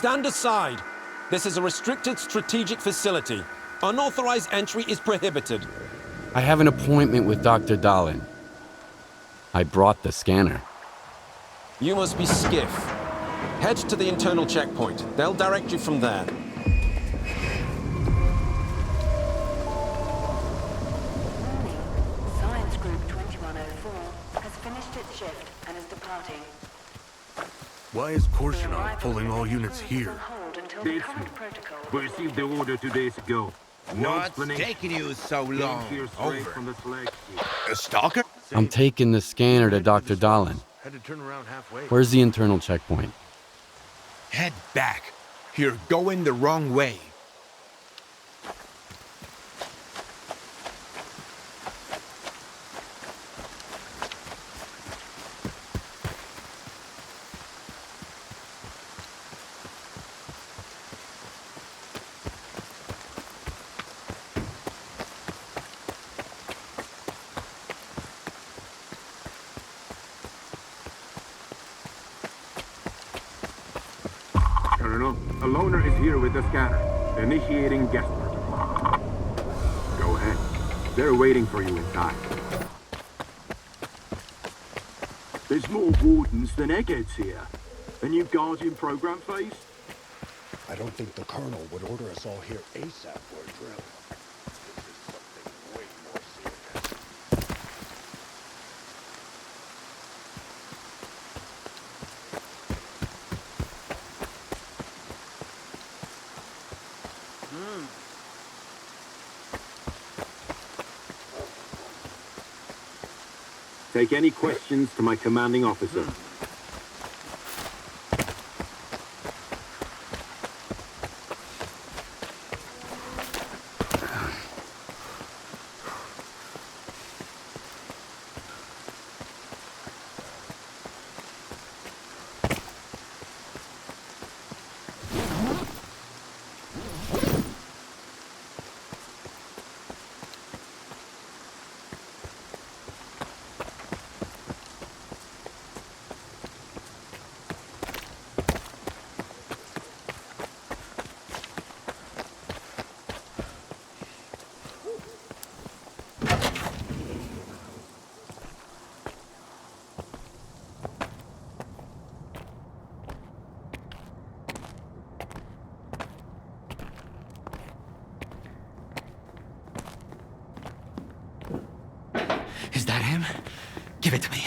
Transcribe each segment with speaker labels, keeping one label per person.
Speaker 1: Stand aside. This is a restricted strategic facility. Unauthorized entry is prohibited.
Speaker 2: I have an appointment with Dr. Dahlin. I brought the scanner.
Speaker 1: You must be Skiff. Head to the internal checkpoint. They'll direct you from there.
Speaker 3: Science Group 2104 has finished its shift and is departing.
Speaker 4: Why is Korshunov pulling all units here?
Speaker 5: This we received the order 2 days ago. No
Speaker 6: What's
Speaker 5: explanation.
Speaker 6: taking you so long?
Speaker 5: Came here straight
Speaker 6: Over.
Speaker 5: from the flagship.
Speaker 6: A stalker?
Speaker 2: I'm taking the scanner to Dr. Dahlin.
Speaker 4: Had to turn around halfway.
Speaker 2: Where's the internal checkpoint?
Speaker 6: Head back. You're going the wrong way.
Speaker 5: Colonel, a loner is here with the scanner. Initiating guest work. Go ahead. They're waiting for you inside. There's more wardens than eggheads here. A new Guardian program phase?
Speaker 7: I don't think the Colonel would order us all here ASAP for a drill. This is something way more serious.
Speaker 5: Take any questions to my commanding officer.
Speaker 8: Is that him? Give it to me.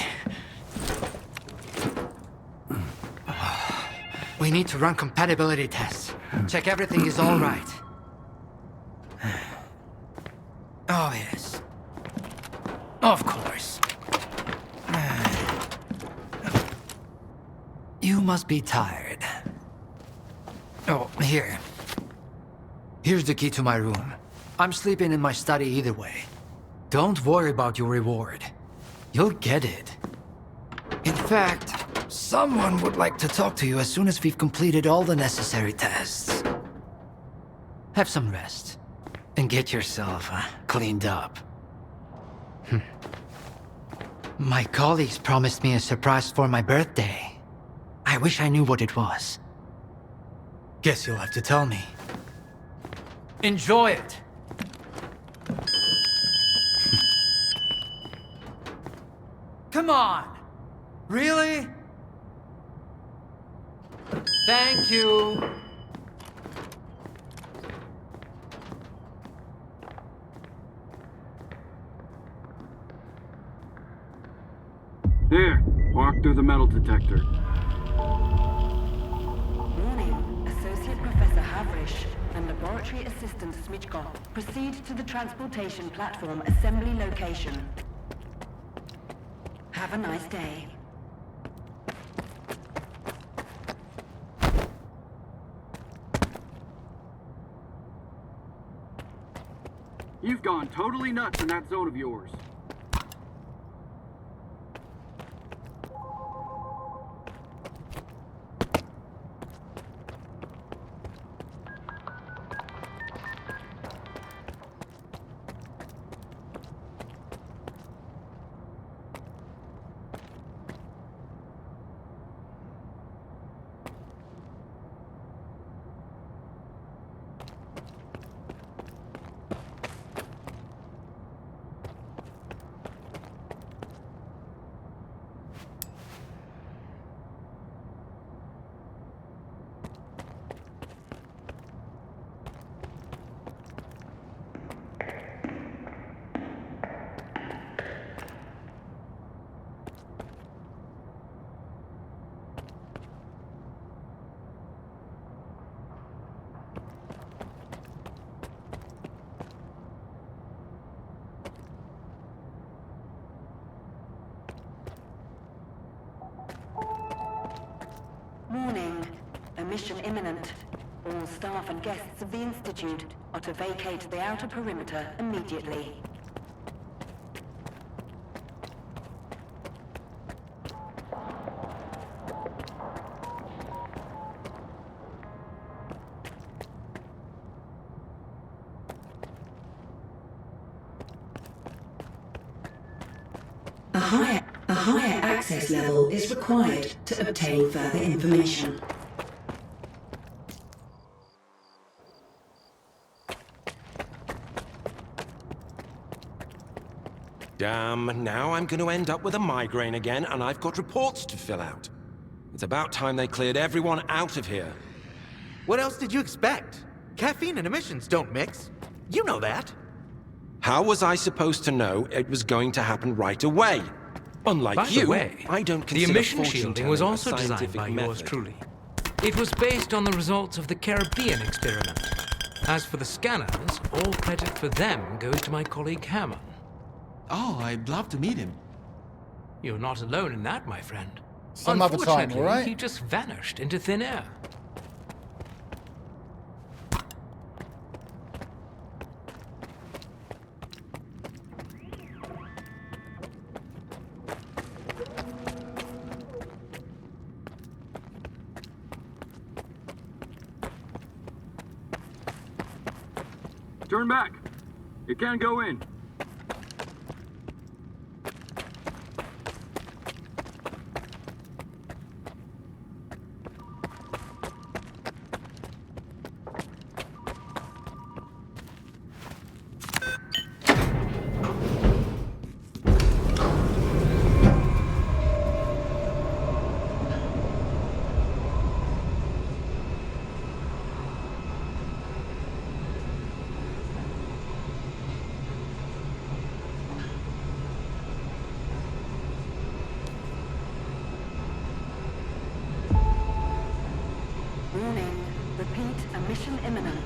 Speaker 8: We need to run compatibility tests. Check everything is all right. Oh, yes. Of course. You must be tired. Oh, here. Here's the key to my room. I'm sleeping in my study either way. Don't worry about your reward. You'll get it. In fact, someone would like to talk to you as soon as we've completed all the necessary tests. Have some rest, and get yourself cleaned up. My colleagues promised me a surprise for my birthday. I wish I knew what it was. Guess you'll have to tell me. Enjoy it! Come on! Really? Thank you!
Speaker 5: There, walk through the metal detector.
Speaker 3: Warning, Associate Professor Havrish and Laboratory Assistant Smitchko proceed to the transportation platform assembly location. Have a nice day.
Speaker 5: You've gone totally nuts in that zone of yours.
Speaker 3: mission imminent. All staff and guests of the Institute are to vacate the outer perimeter immediately. A higher access level is required to obtain further information.
Speaker 1: Damn, now I'm going to end up with a migraine again, and I've got reports to fill out. It's about time they cleared everyone out of here.
Speaker 9: What else did you expect? Caffeine and emissions don't mix. You know that.
Speaker 1: How was I supposed to know it was going to happen right away? Unlike
Speaker 10: By
Speaker 1: you,
Speaker 10: the way,
Speaker 1: I don't
Speaker 10: the
Speaker 1: consider
Speaker 10: emission
Speaker 1: fortune
Speaker 10: shielding was
Speaker 1: telling a
Speaker 10: also designed
Speaker 1: scientific
Speaker 10: by yours
Speaker 1: method.
Speaker 10: truly. It was based on the results of the Caribbean experiment. As for the scanners, all credit for them goes to my colleague Hammond.
Speaker 11: Oh, I'd love to meet him.
Speaker 10: You're not alone in that, my friend.
Speaker 12: Some other time,
Speaker 10: Unfortunately,
Speaker 12: all right?
Speaker 10: he just vanished into thin air.
Speaker 5: Turn back. You can't go in.
Speaker 3: Warning. Repeat, a mission imminent.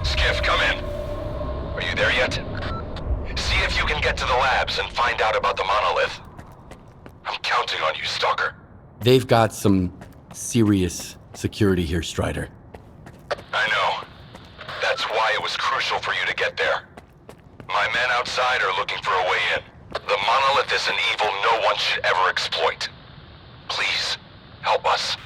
Speaker 12: Skiff, come in. Are you there yet? See if you can get to the labs and find out about the monolith. I'm counting on you, Stalker.
Speaker 2: They've got some serious security here, Strider.
Speaker 12: I know. That's why it was crucial for you to get there. My men outside are looking for a way in. The monolith is an evil no one should ever exploit. Please, help us.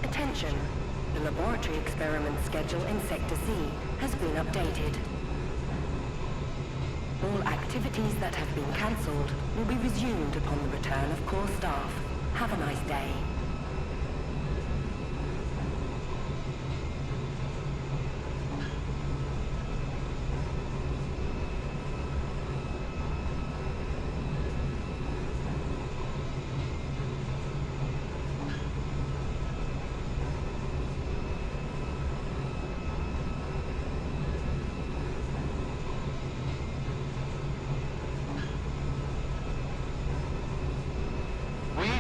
Speaker 3: Attention. The laboratory experiment schedule in Sector C has been updated. All activities that have been cancelled will be resumed upon the return of core staff. Have a nice day.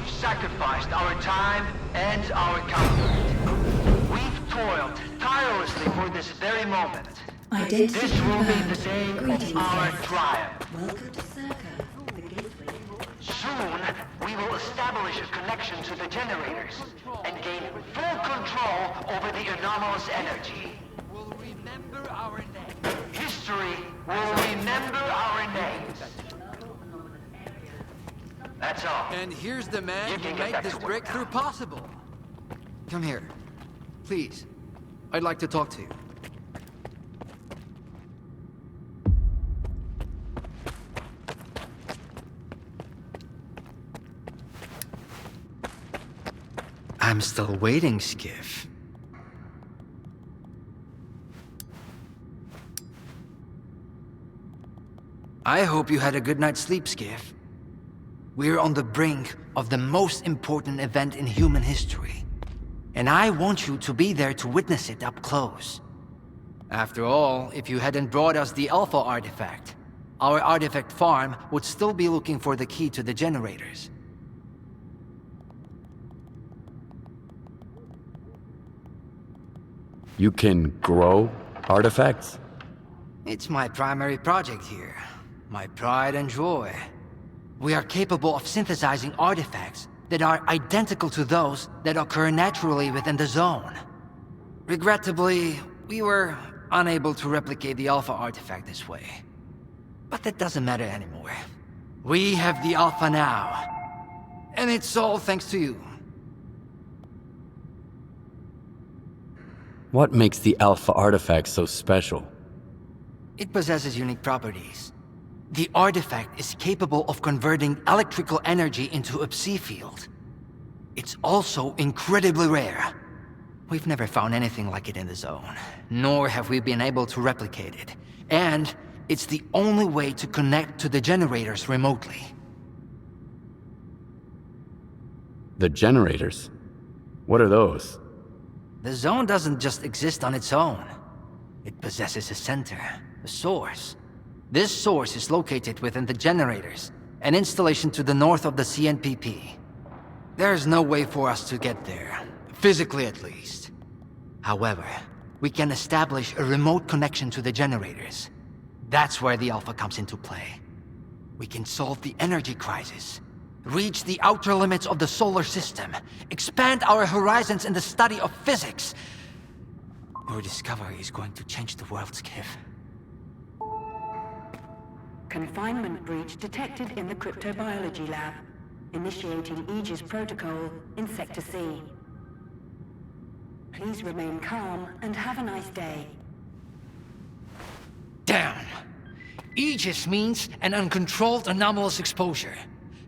Speaker 13: Sacrificed our time and our comfort. We've toiled tirelessly for this very moment.
Speaker 14: Identity
Speaker 13: This will be the day
Speaker 14: Greetings,
Speaker 13: of our
Speaker 14: guests.
Speaker 13: triumph.
Speaker 14: Welcome to S.T.A.L.K.E.R, the gateway.
Speaker 13: Soon, we will establish a connection to the generators and gain full control over the anomalous energy.
Speaker 8: We'll remember our name.
Speaker 13: History will remember our names. That's all.
Speaker 8: And here's the man
Speaker 13: You
Speaker 8: who
Speaker 13: can get
Speaker 8: made
Speaker 13: back
Speaker 8: this
Speaker 13: to work
Speaker 8: breakthrough
Speaker 13: now.
Speaker 8: possible. Come here. Please. I'd like to talk to you. I'm still waiting, Skiff. I hope you had a good night's sleep, Skiff. We're on the brink of the most important event in human history. And I want you to be there to witness it up close. After all, if you hadn't brought us the Alpha artifact, our artifact farm would still be looking for the key to the generators.
Speaker 2: You can grow artifacts?
Speaker 8: It's my primary project here. My pride and joy. We are capable of synthesizing artifacts that are identical to those that occur naturally within the zone. Regrettably, we were unable to replicate the Alpha artifact this way. But that doesn't matter anymore. We have the Alpha now. And it's all thanks to you.
Speaker 2: What makes the Alpha artifact so special?
Speaker 8: It possesses unique properties. The artifact is capable of converting electrical energy into a psi field. It's also incredibly rare. We've never found anything like it in the zone, nor have we been able to replicate it. And it's the only way to connect to the generators remotely.
Speaker 2: The generators? What are those?
Speaker 8: The zone doesn't just exist on its own. It possesses a center, a source. This source is located within the generators, an installation to the north of the CNPP. There's no way for us to get there, physically at least. However, we can establish a remote connection to the generators. That's where the Alpha comes into play. We can solve the energy crisis, reach the outer limits of the solar system, expand our horizons in the study of physics. Your discovery is going to change the world, Skiff.
Speaker 3: Confinement breach detected in the cryptobiology lab. Initiating Aegis protocol in Sector C. Please remain calm and have a nice day.
Speaker 8: Damn! Aegis means an uncontrolled anomalous exposure.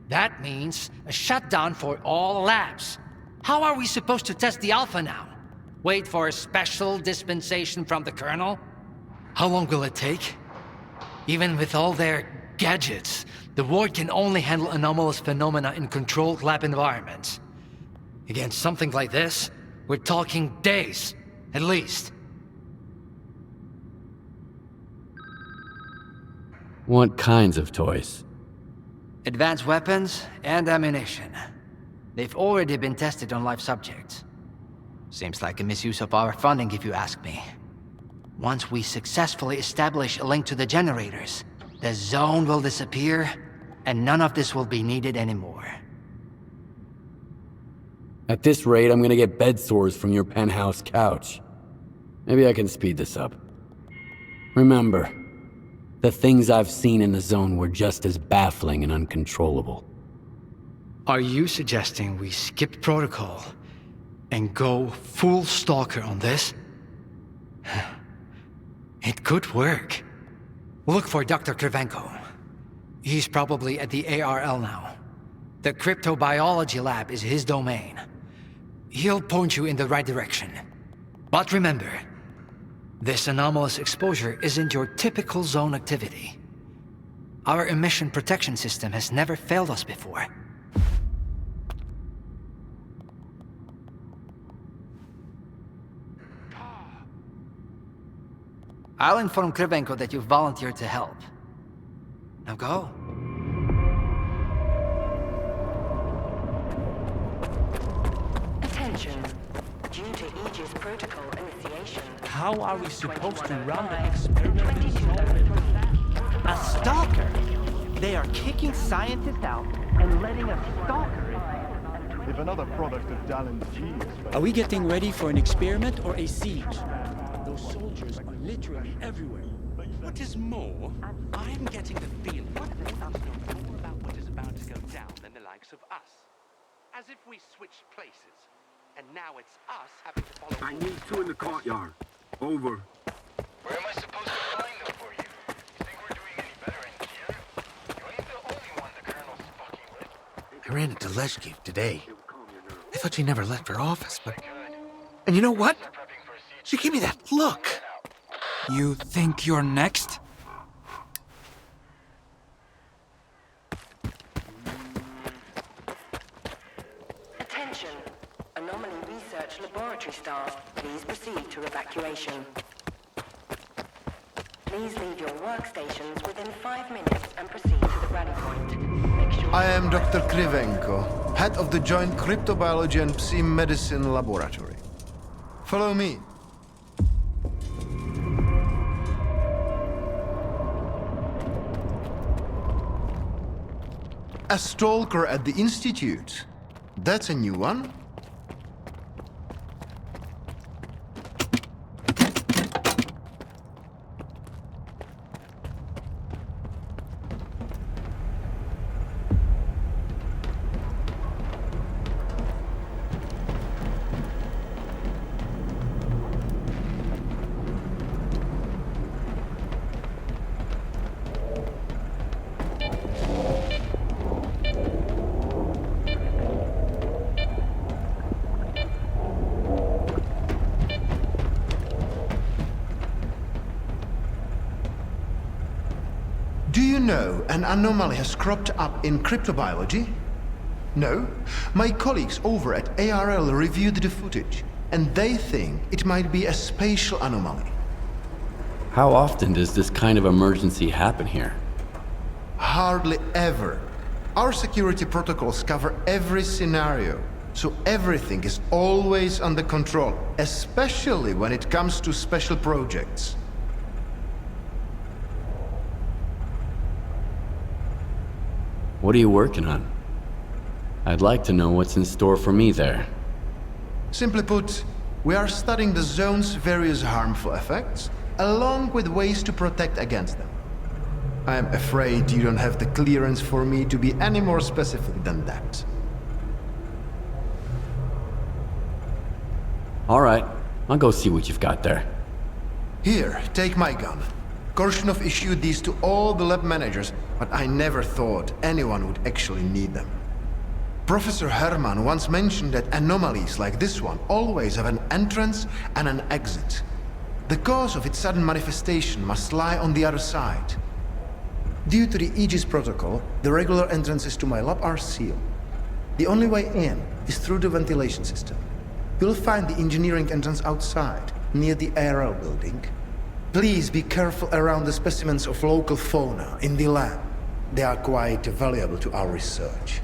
Speaker 8: That means a shutdown for all labs. How are we supposed to test the Alpha now? Wait for a special dispensation from the Colonel? How long will it take? Even with all their gadgets, the ward can only handle anomalous phenomena in controlled lab environments. Against something like this, we're talking days, at least.
Speaker 2: What kinds of toys?
Speaker 8: Advanced weapons and ammunition. They've already been tested on live subjects. Seems like a misuse of our funding, if you ask me. Once we successfully establish a link to the generators, the zone will disappear, and none of this will be needed anymore.
Speaker 2: At this rate, I'm gonna get bed sores from your penthouse couch. Maybe I can speed this up. Remember, the things I've seen in the zone were just as baffling and uncontrollable.
Speaker 8: Are you suggesting we skip protocol and go full stalker on this? It could work. Look for Dr. Krivenko. He's probably at the ARL now. The cryptobiology lab is his domain. He'll point you in the right direction. But remember, this anomalous exposure isn't your typical zone activity. Our emission protection system has never failed us before. I'll inform Krivenko that you volunteered to help. Now go.
Speaker 3: Attention. Due to Aegis protocol initiation...
Speaker 15: How are we supposed to run the experiment? A stalker? They are kicking scientists out and letting a stalker in.
Speaker 16: If another product of Dallin's genius...
Speaker 15: Are we getting ready for an experiment or a siege? Those soldiers are literally everywhere.
Speaker 6: What is more, I'm getting the feeling that they must know more about what is about to go down than the likes of us. As if we switched places, and now it's us having to follow...
Speaker 5: I need two in the courtyard. Over.
Speaker 12: Where am I supposed to find them for you? You think we're doing any better in here? You ain't the only one the Colonel's fucking with.
Speaker 9: I ran into S.T.A.L.K.E.R today. I thought she never left her office, but... And you know what? She gave me that look.
Speaker 17: You think you're next?
Speaker 3: Attention. Anomaly Research Laboratory staff, please proceed to evacuation. Please leave your workstations within 5 minutes and proceed to the rally point. Make sure
Speaker 18: I am Dr. Krivenko, head of the Joint Cryptobiology and Psi Medicine Laboratory. Follow me. A stalker at the Institute. That's a new one. Do you know an anomaly has cropped up in cryptobiology? No? My colleagues over at ARL reviewed the footage, and they think it might be a spatial anomaly.
Speaker 2: How often does this kind of emergency happen here?
Speaker 18: Hardly ever. Our security protocols cover every scenario, so everything is always under control, especially when it comes to special projects.
Speaker 2: What are you working on? I'd like to know what's in store for me there.
Speaker 18: Simply put, we are studying the zone's various harmful effects, along with ways to protect against them. I am afraid you don't have the clearance for me to be any more specific than that.
Speaker 2: All right. I'll go see what you've got there.
Speaker 18: Here, take my gun. Korshunov issued these to all the lab managers, but I never thought anyone would actually need them. Professor Herman once mentioned that anomalies like this one always have an entrance and an exit. The cause of its sudden manifestation must lie on the other side. Due to the Aegis protocol, the regular entrances to my lab are sealed. The only way in is through the ventilation system. You'll find the engineering entrance outside, near the ARL building. Please be careful around the specimens of local fauna in the lab. They are quite valuable to our research.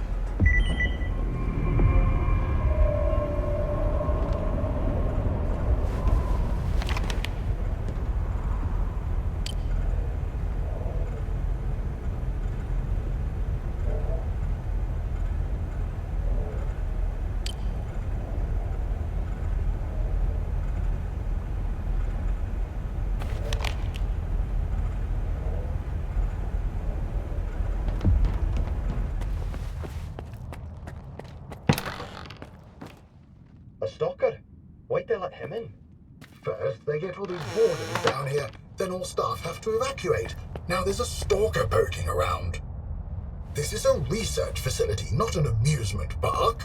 Speaker 7: A stalker? Why'd they let him in? First, they get all these wardens down here, then all staff have to evacuate. Now there's a stalker poking around. This is a research facility, not an amusement park.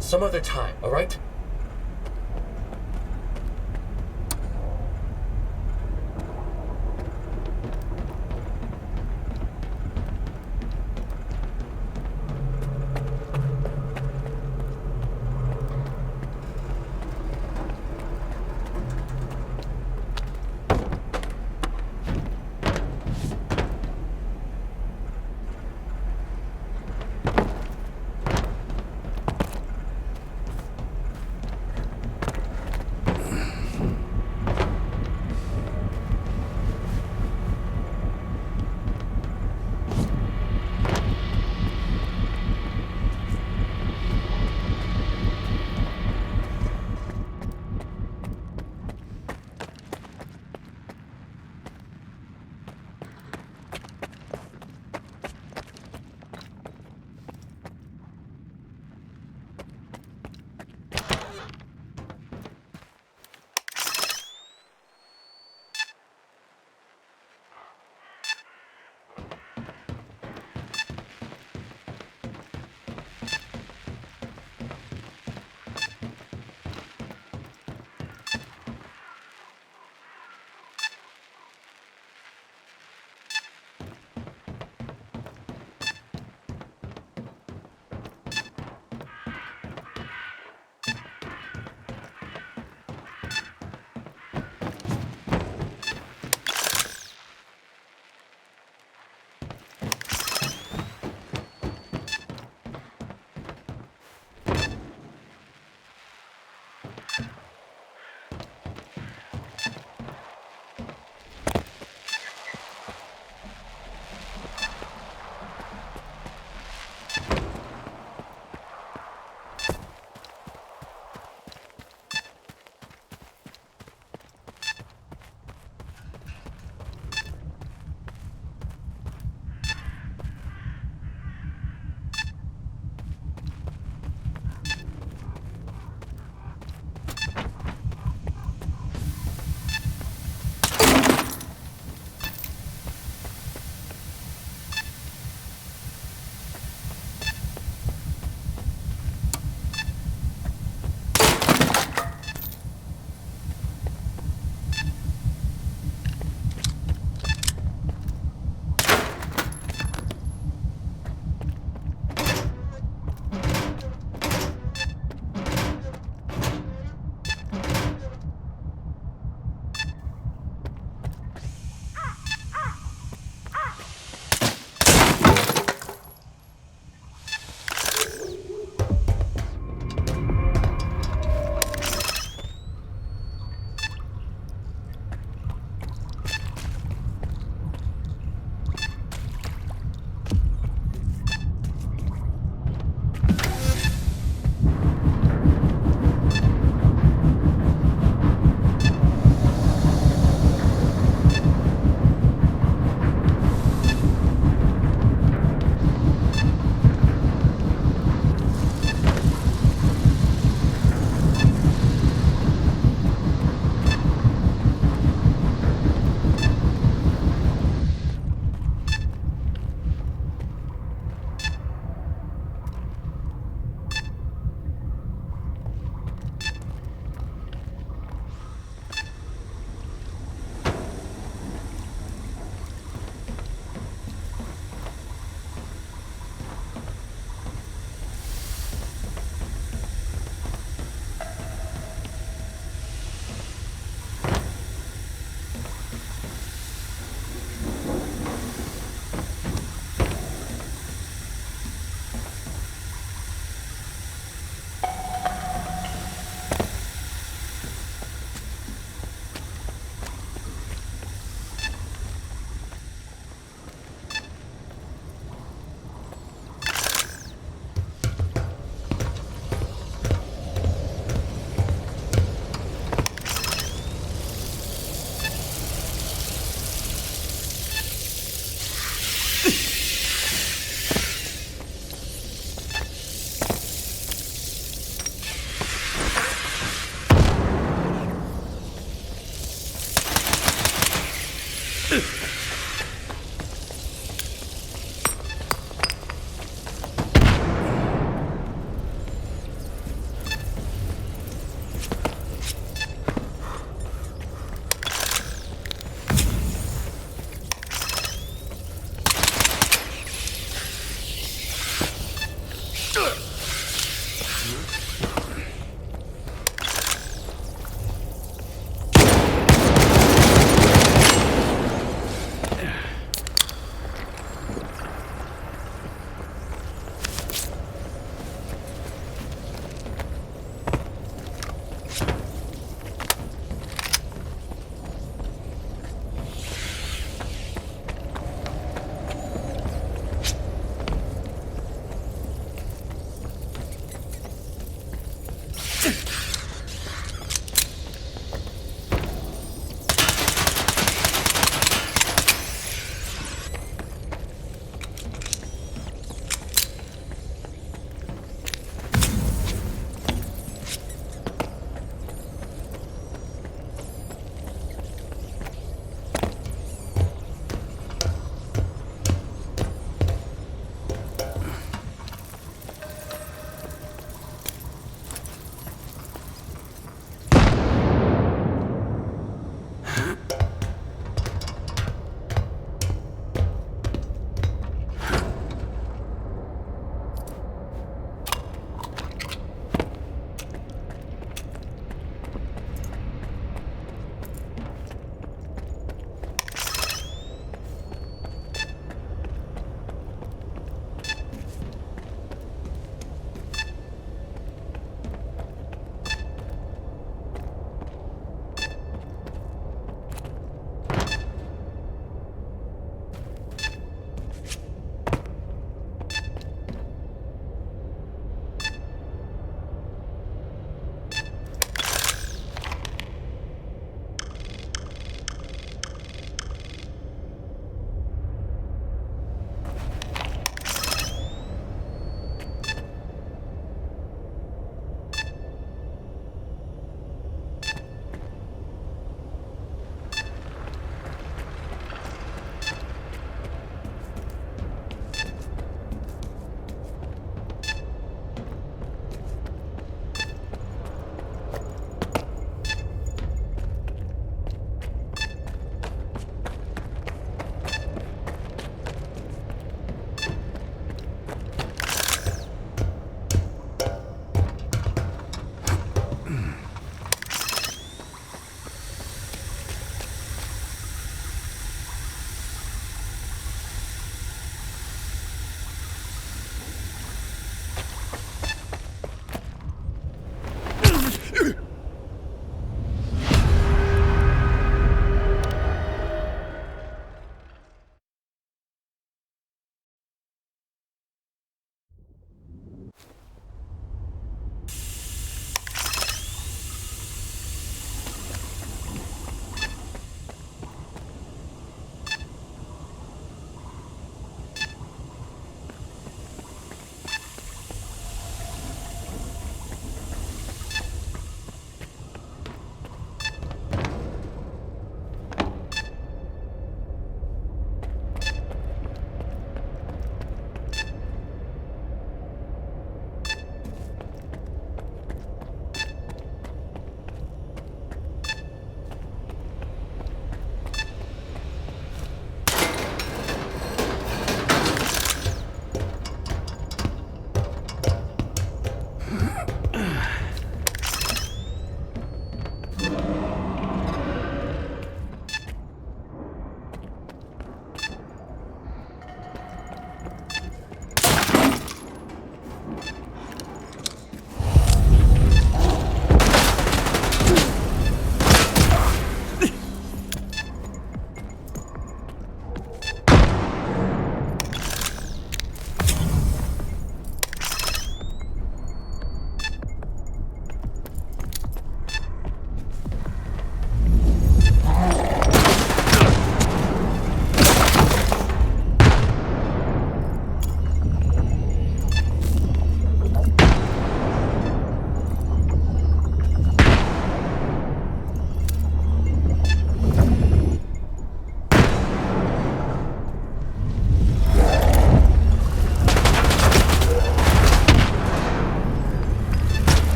Speaker 7: Some other time, all right?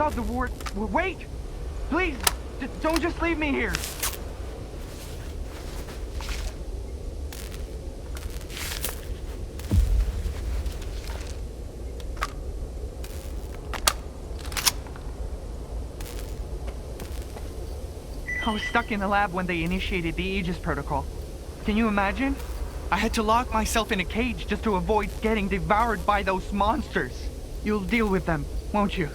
Speaker 17: thought the ward... Wait! Please! Don't just leave me here! I was stuck in the lab when they initiated the Aegis protocol. Can you imagine? I had to lock myself in a cage just to avoid getting devoured by those monsters. You'll deal with them, won't you?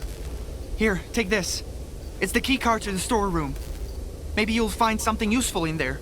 Speaker 17: Here, take this. It's the key card to the storeroom. Maybe you'll find something useful in there.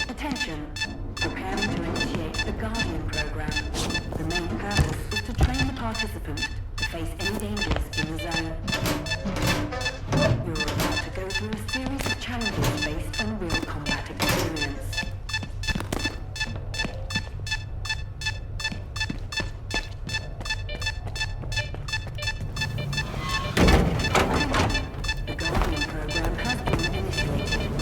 Speaker 3: Attention. Preparing to initiate the Guardian program. The main purpose is to train the participant to face any dangers in the zone. You're about to go through a series of challenges based on real combat experience. The Guardian program has been initiated.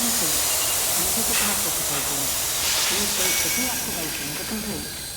Speaker 3: complete. Scientific participating. Please wait for deactivation to complete.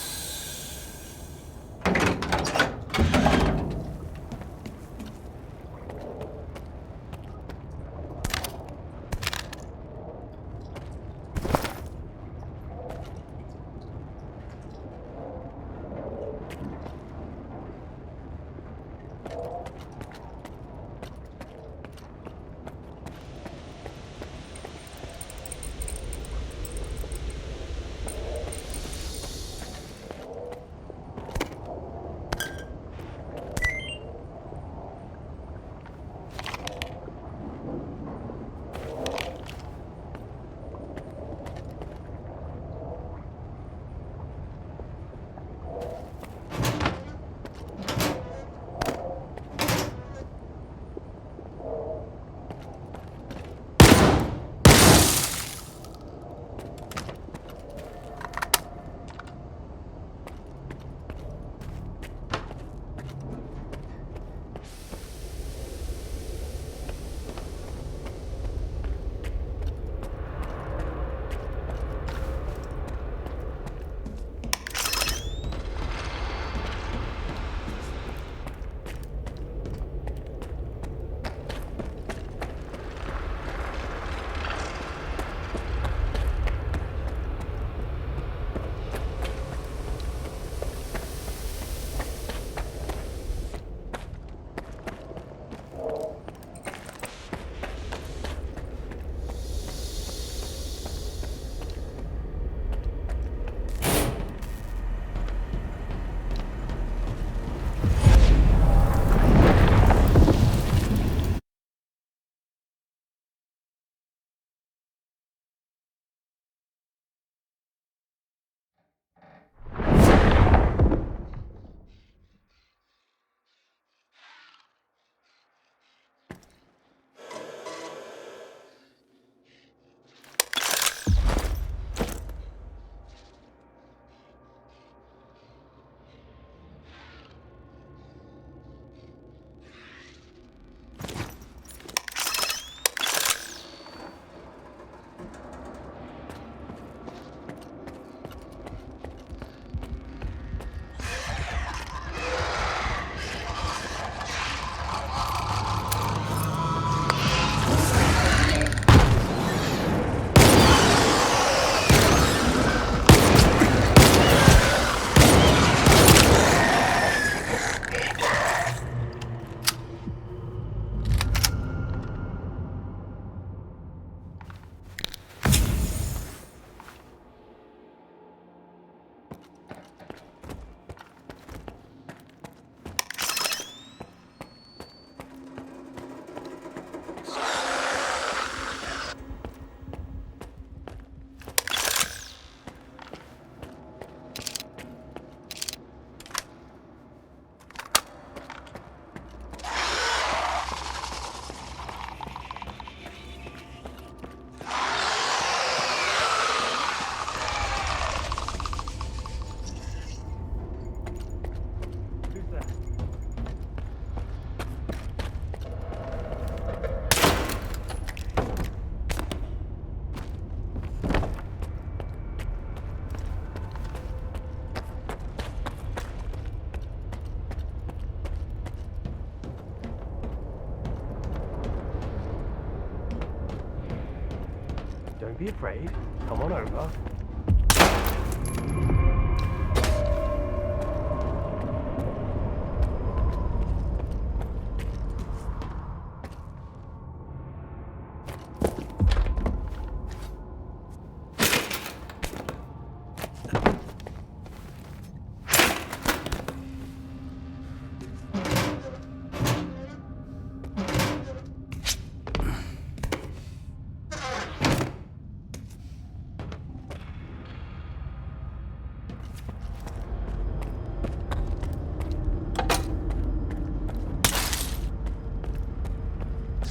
Speaker 19: Don't be afraid. Come on over.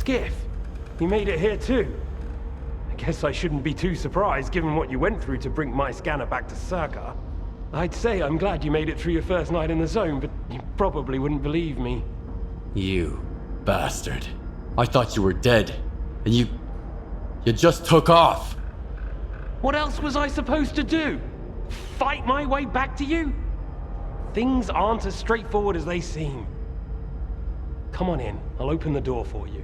Speaker 19: Skiff, you made it here too. I guess I shouldn't be too surprised given what you went through to bring my scanner back to S.T.A.L.K.E.R. I'd say I'm glad you made it through your first night in the zone, but you probably wouldn't believe me.
Speaker 2: You bastard. I thought you were dead. And you You just took off.
Speaker 19: What else was I supposed to do? Fight my way back to you? Things aren't as straightforward as they seem. Come on in. I'll open the door for you.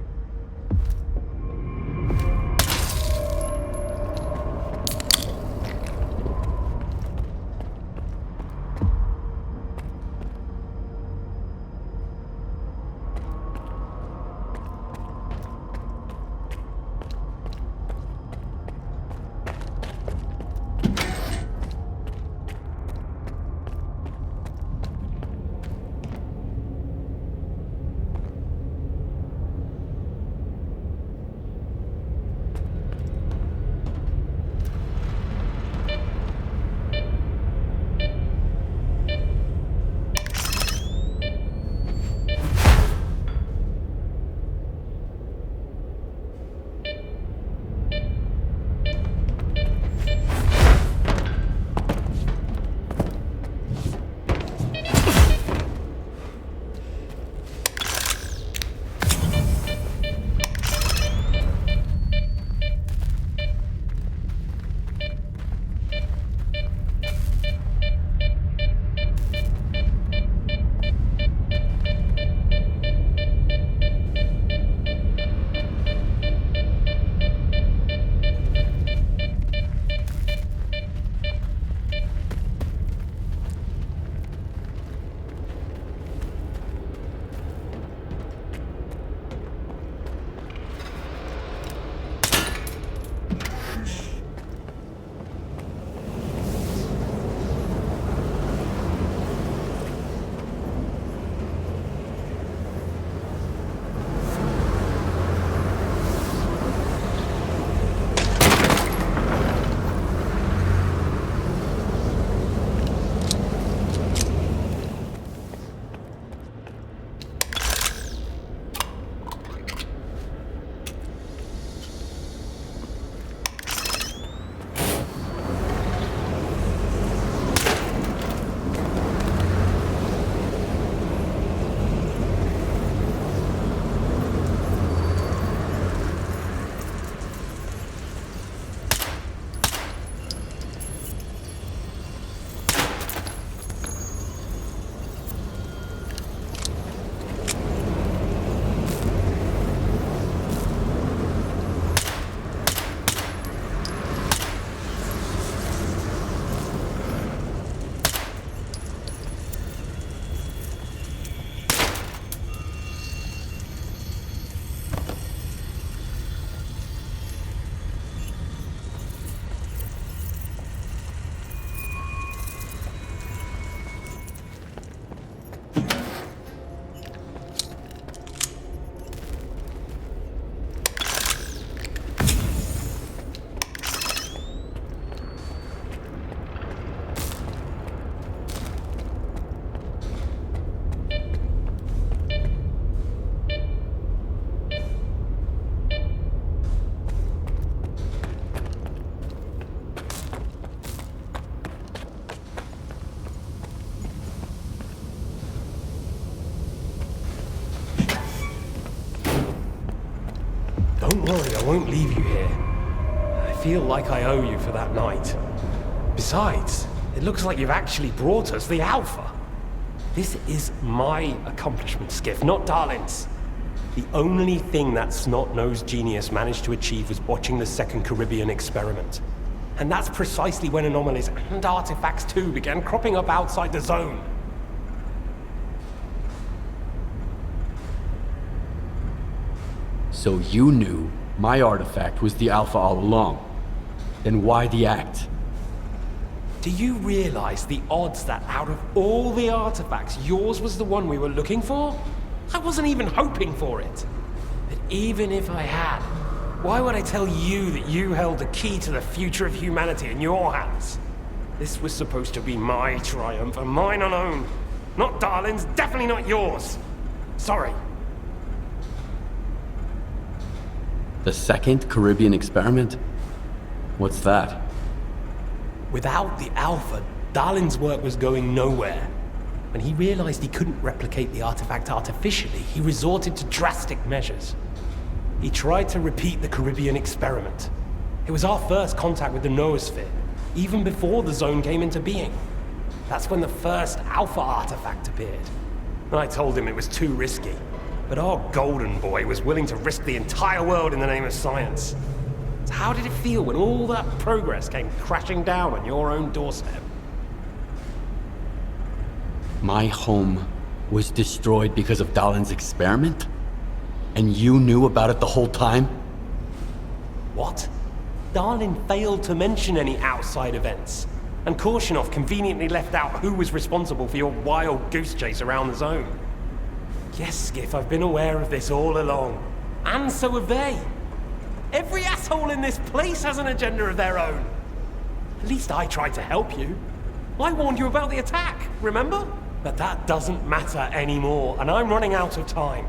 Speaker 19: Don't worry, I won't leave you here. I feel like I owe you for that night. Besides, it looks like you've actually brought us the Alpha. This is my accomplishment, Skiff, not Darlin's. The only thing that snot-nosed genius managed to achieve was watching the second Caribbean experiment. And that's precisely when anomalies and artifacts too began cropping up outside the zone.
Speaker 2: So you knew my artifact was the Alpha all along. Then why the act?
Speaker 19: Do you realize the odds that out of all the artifacts, yours was the one we were looking for? I wasn't even hoping for it. But even if I had, why would I tell you that you held the key to the future of humanity in your hands? This was supposed to be my triumph, and mine alone. Not Darlin's, definitely not yours. Sorry.
Speaker 2: The second Caribbean experiment? What's that?
Speaker 19: Without the Alpha, Darlin's work was going nowhere. When he realized he couldn't replicate the artifact artificially, he resorted to drastic measures. He tried to repeat the Caribbean experiment. It was our first contact with the noosphere, even before the zone came into being. That's when the first Alpha artifact appeared. I told him it was too risky, but our golden boy was willing to risk the entire world in the name of science. So how did it feel when all that progress came crashing down on your own doorstep?
Speaker 2: My home was destroyed because of Dalin's experiment? And you knew about it the whole time?
Speaker 19: What? Darlin failed to mention any outside events, and Korshunov conveniently left out who was responsible for your wild goose chase around the zone. Yes, Skiff, I've been aware of this all along. And so have they. Every asshole in this place has an agenda of their own. At least I tried to help you. I warned you about the attack, remember? But that doesn't matter anymore, and I'm running out of time.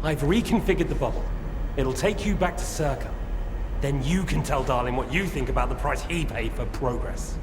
Speaker 19: I've reconfigured the bubble. It'll take you back to S.T.A.L.K.E.R. Then you can tell Darlin what you think about the price he paid for progress.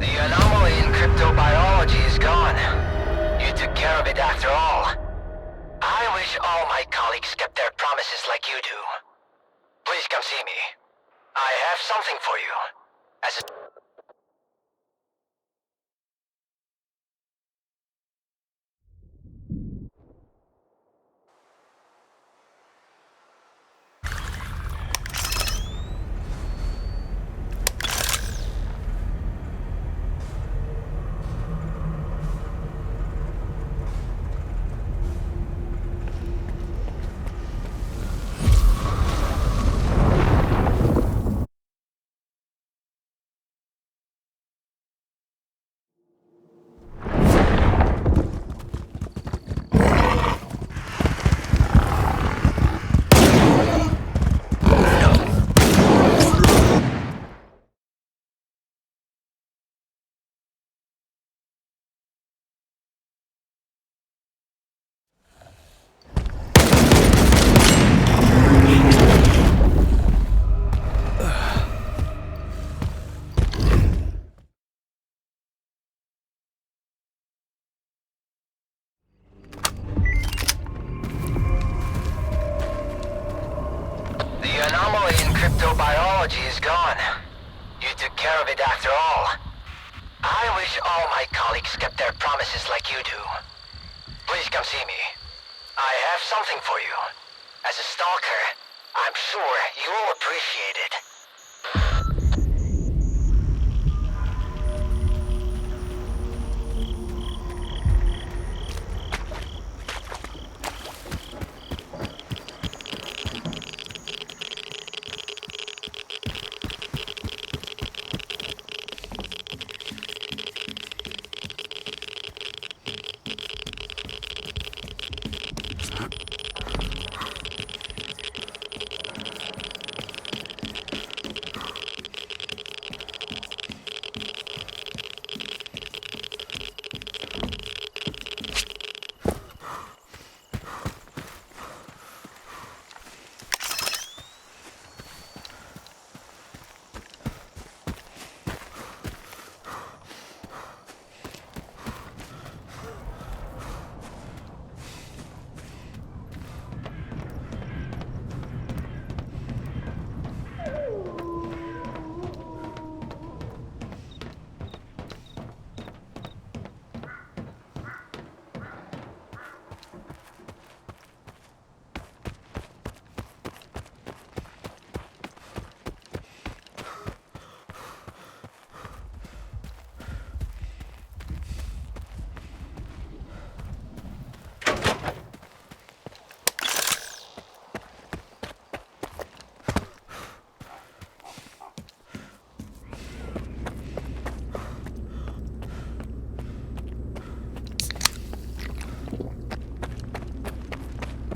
Speaker 13: The anomaly in cryptobiology is gone. You took care of it after all. I wish all my colleagues kept their promises like you do. Please come see me. I have something for you. As a... Cryptobiology is gone. You took care of it after all. I wish all my colleagues kept their promises like you do. Please come see me. I have something for you. As a stalker, I'm sure you'll appreciate it.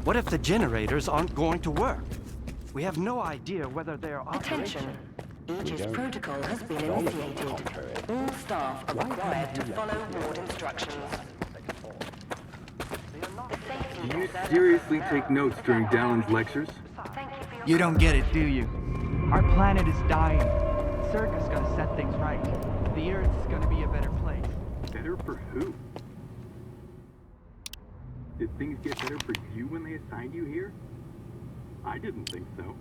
Speaker 15: What if the generators aren't going to work? We have no idea whether they're
Speaker 3: Attention. Aegis protocol has been initiated. All staff are required to follow ward instructions.
Speaker 5: Do you seriously take notes during Dallon's lectures?
Speaker 17: You don't get it, do you? Our planet is dying. S.T.A.L.K.E.R's gonna set things right. The Earth's gonna be a better place.
Speaker 5: Better for who? Did things get better for you when they assigned you here? I didn't think so.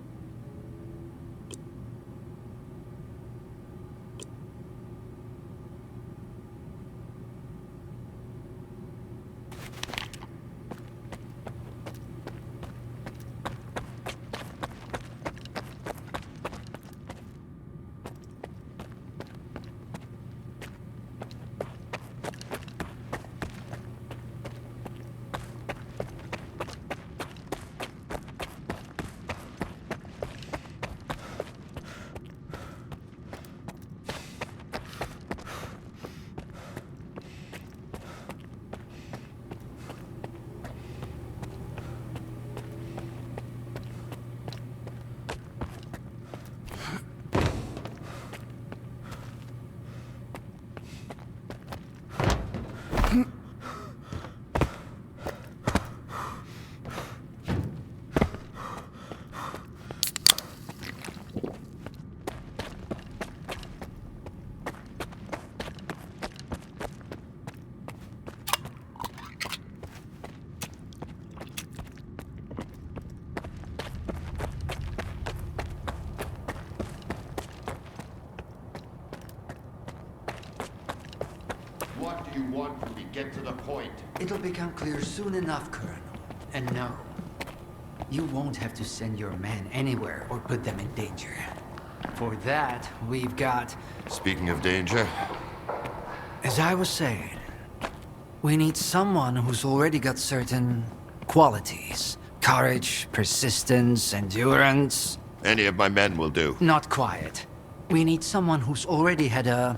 Speaker 20: What do you want from me? Get to the point.
Speaker 8: It'll become clear soon enough, Colonel. And no, you won't have to send your men anywhere or put them in danger. For that, we've got...
Speaker 20: Speaking of danger...
Speaker 8: As I was saying, we need someone who's already got certain qualities. Courage, persistence, endurance.
Speaker 20: Any of my men will do.
Speaker 8: Not quiet. We need someone who's already had a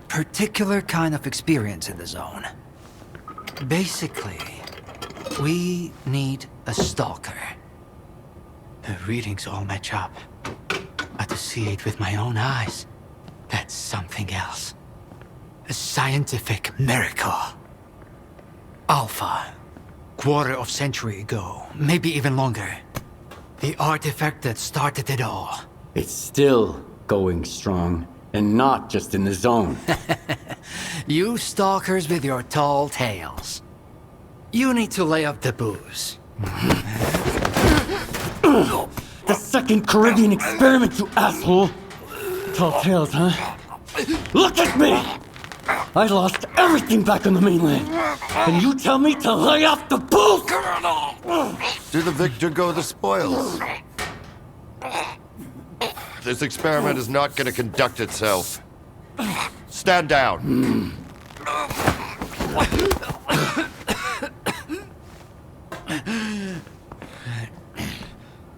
Speaker 8: particular kind of experience in the zone. Basically, we need a stalker. The readings all match up. But to see it with my own eyes, that's something else. A scientific miracle. Alpha. Quarter of century ago, maybe even longer. The artifact that started it all.
Speaker 2: It's still going strong, and not just in the zone.
Speaker 8: You stalkers with your tall tales. You need to lay up the booze.
Speaker 2: The second Caribbean experiment, you asshole! Tall tales, huh? Look at me! I lost everything back on the mainland. And you tell me to lay off the booze?
Speaker 20: To the victor go the spoils. This experiment is not going to conduct itself. Stand down.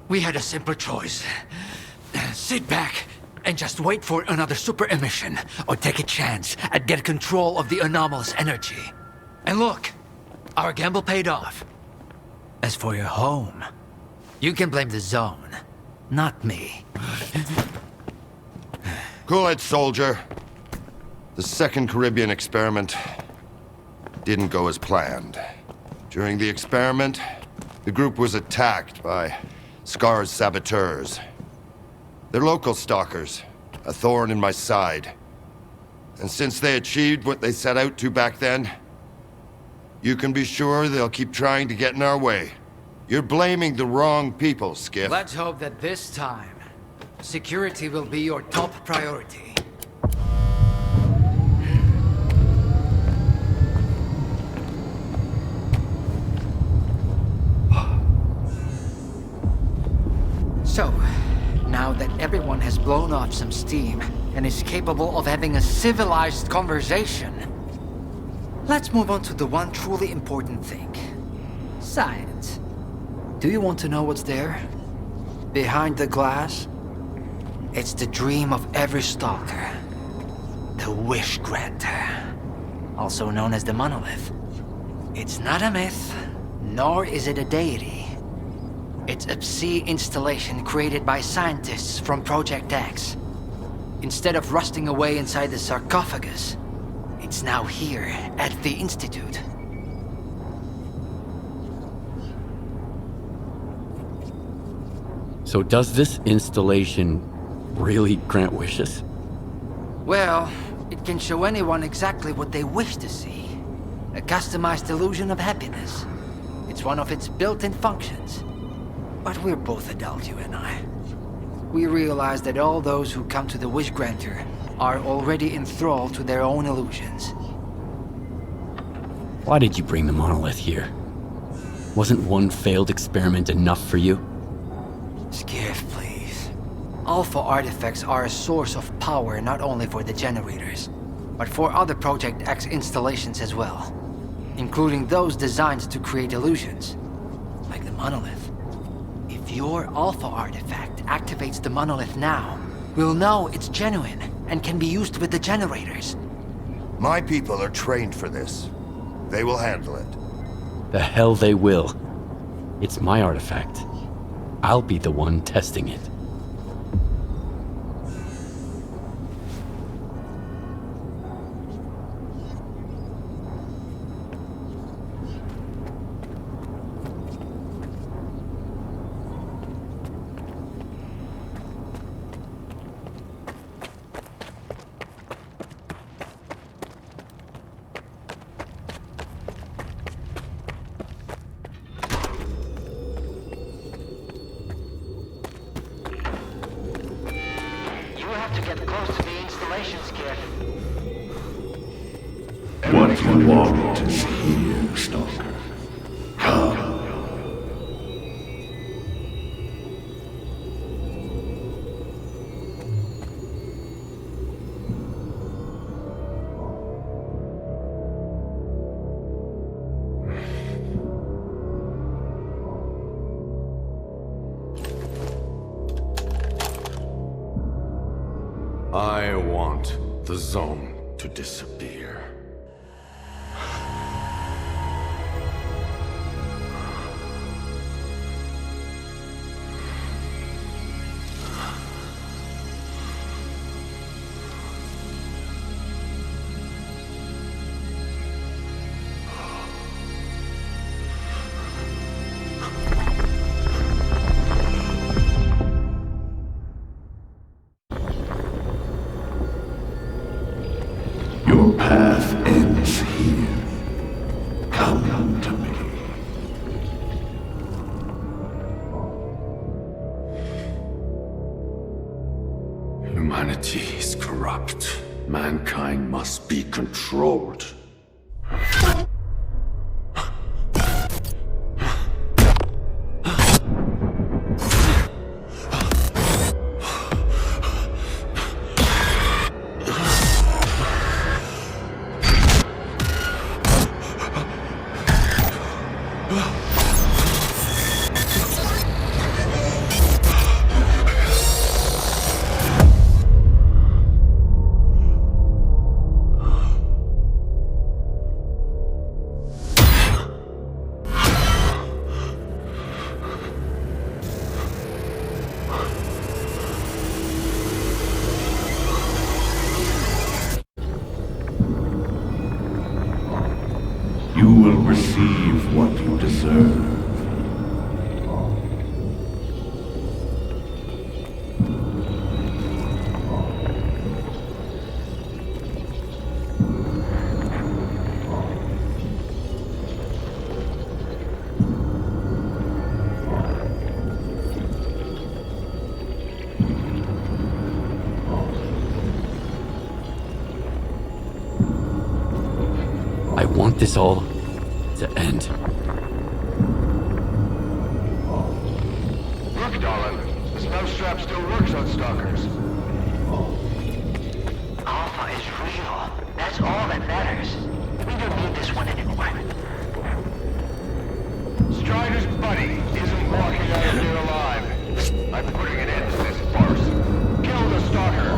Speaker 8: We had a simple choice. Sit back and just wait for another super emission, or take a chance at get control of the anomalous energy. And look, our gamble paid off. As for your home, you can blame the zone, not me.
Speaker 20: Cool it, soldier. The second Caribbean experiment didn't go as planned. During the experiment, the group was attacked by S.T.A.L.K.E.R's saboteurs. They're local stalkers, a thorn in my side. And since they achieved what they set out to back then, you can be sure they'll keep trying to get in our way. You're blaming the wrong people, Skiff.
Speaker 8: Let's hope that this time, security will be your top priority. So, now that everyone has blown off some steam and is capable of having a civilized conversation, let's move on to the one truly important thing. Science. Do you want to know what's there? Behind the glass? It's the dream of every stalker. The wish granter. Also known as the monolith. It's not a myth, nor is it a deity. It's a Psi installation created by scientists from Project X. Instead of rusting away inside the sarcophagus, it's now here at the Institute.
Speaker 2: So does this installation really grant wishes?
Speaker 8: Well, it can show anyone exactly what they wish to see. A customized illusion of happiness. It's one of its built-in functions. But we're both adults, you and I. We realize that all those who come to the Wish Granter are already enthralled to their own illusions.
Speaker 2: Why did you bring the monolith here? Wasn't one failed experiment enough for you?
Speaker 8: Skiff, please. Alpha artifacts are a source of power not only for the generators, but for other Project X installations as well, including those designed to create illusions, like the monolith. If your Alpha artifact activates the monolith now, we'll know it's genuine and can be used with the generators.
Speaker 20: My people are trained for this. They will handle it.
Speaker 2: The hell they will. It's my artifact. I'll be the one testing it.
Speaker 4: What you want is here, Stalker. Come.
Speaker 21: I want the zone to disappear.
Speaker 4: Your path ends here. Come to me.
Speaker 21: Humanity is corrupt. Mankind must be controlled.
Speaker 4: You will receive what you deserve.
Speaker 2: I want this all to end.
Speaker 12: Look, darling. The snow strap still works on stalkers.
Speaker 13: Alpha is real. That's all that matters. We don't need this one anymore.
Speaker 12: Strider's buddy isn't walking out of here alive. I'm putting an end to this farce. Kill the stalker.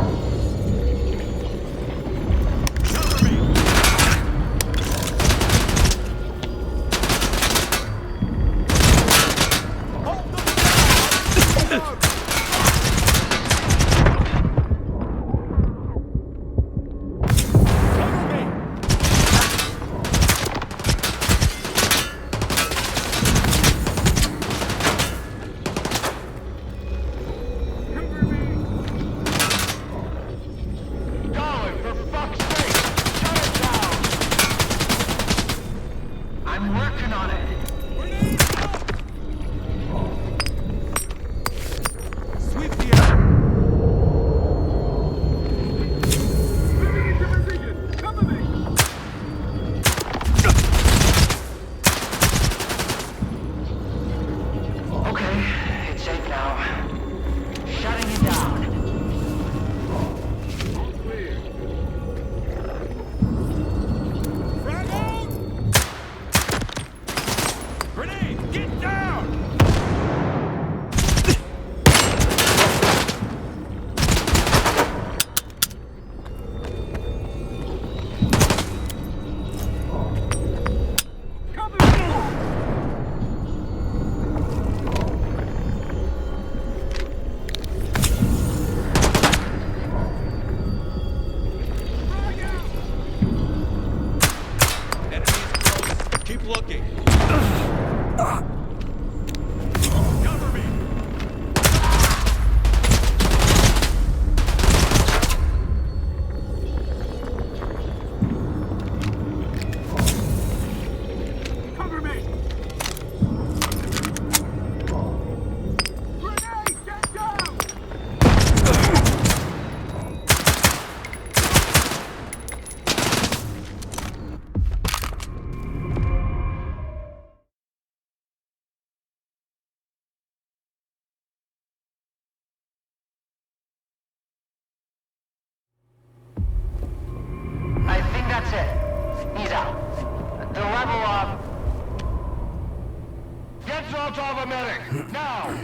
Speaker 12: Molotov's a medic! Now!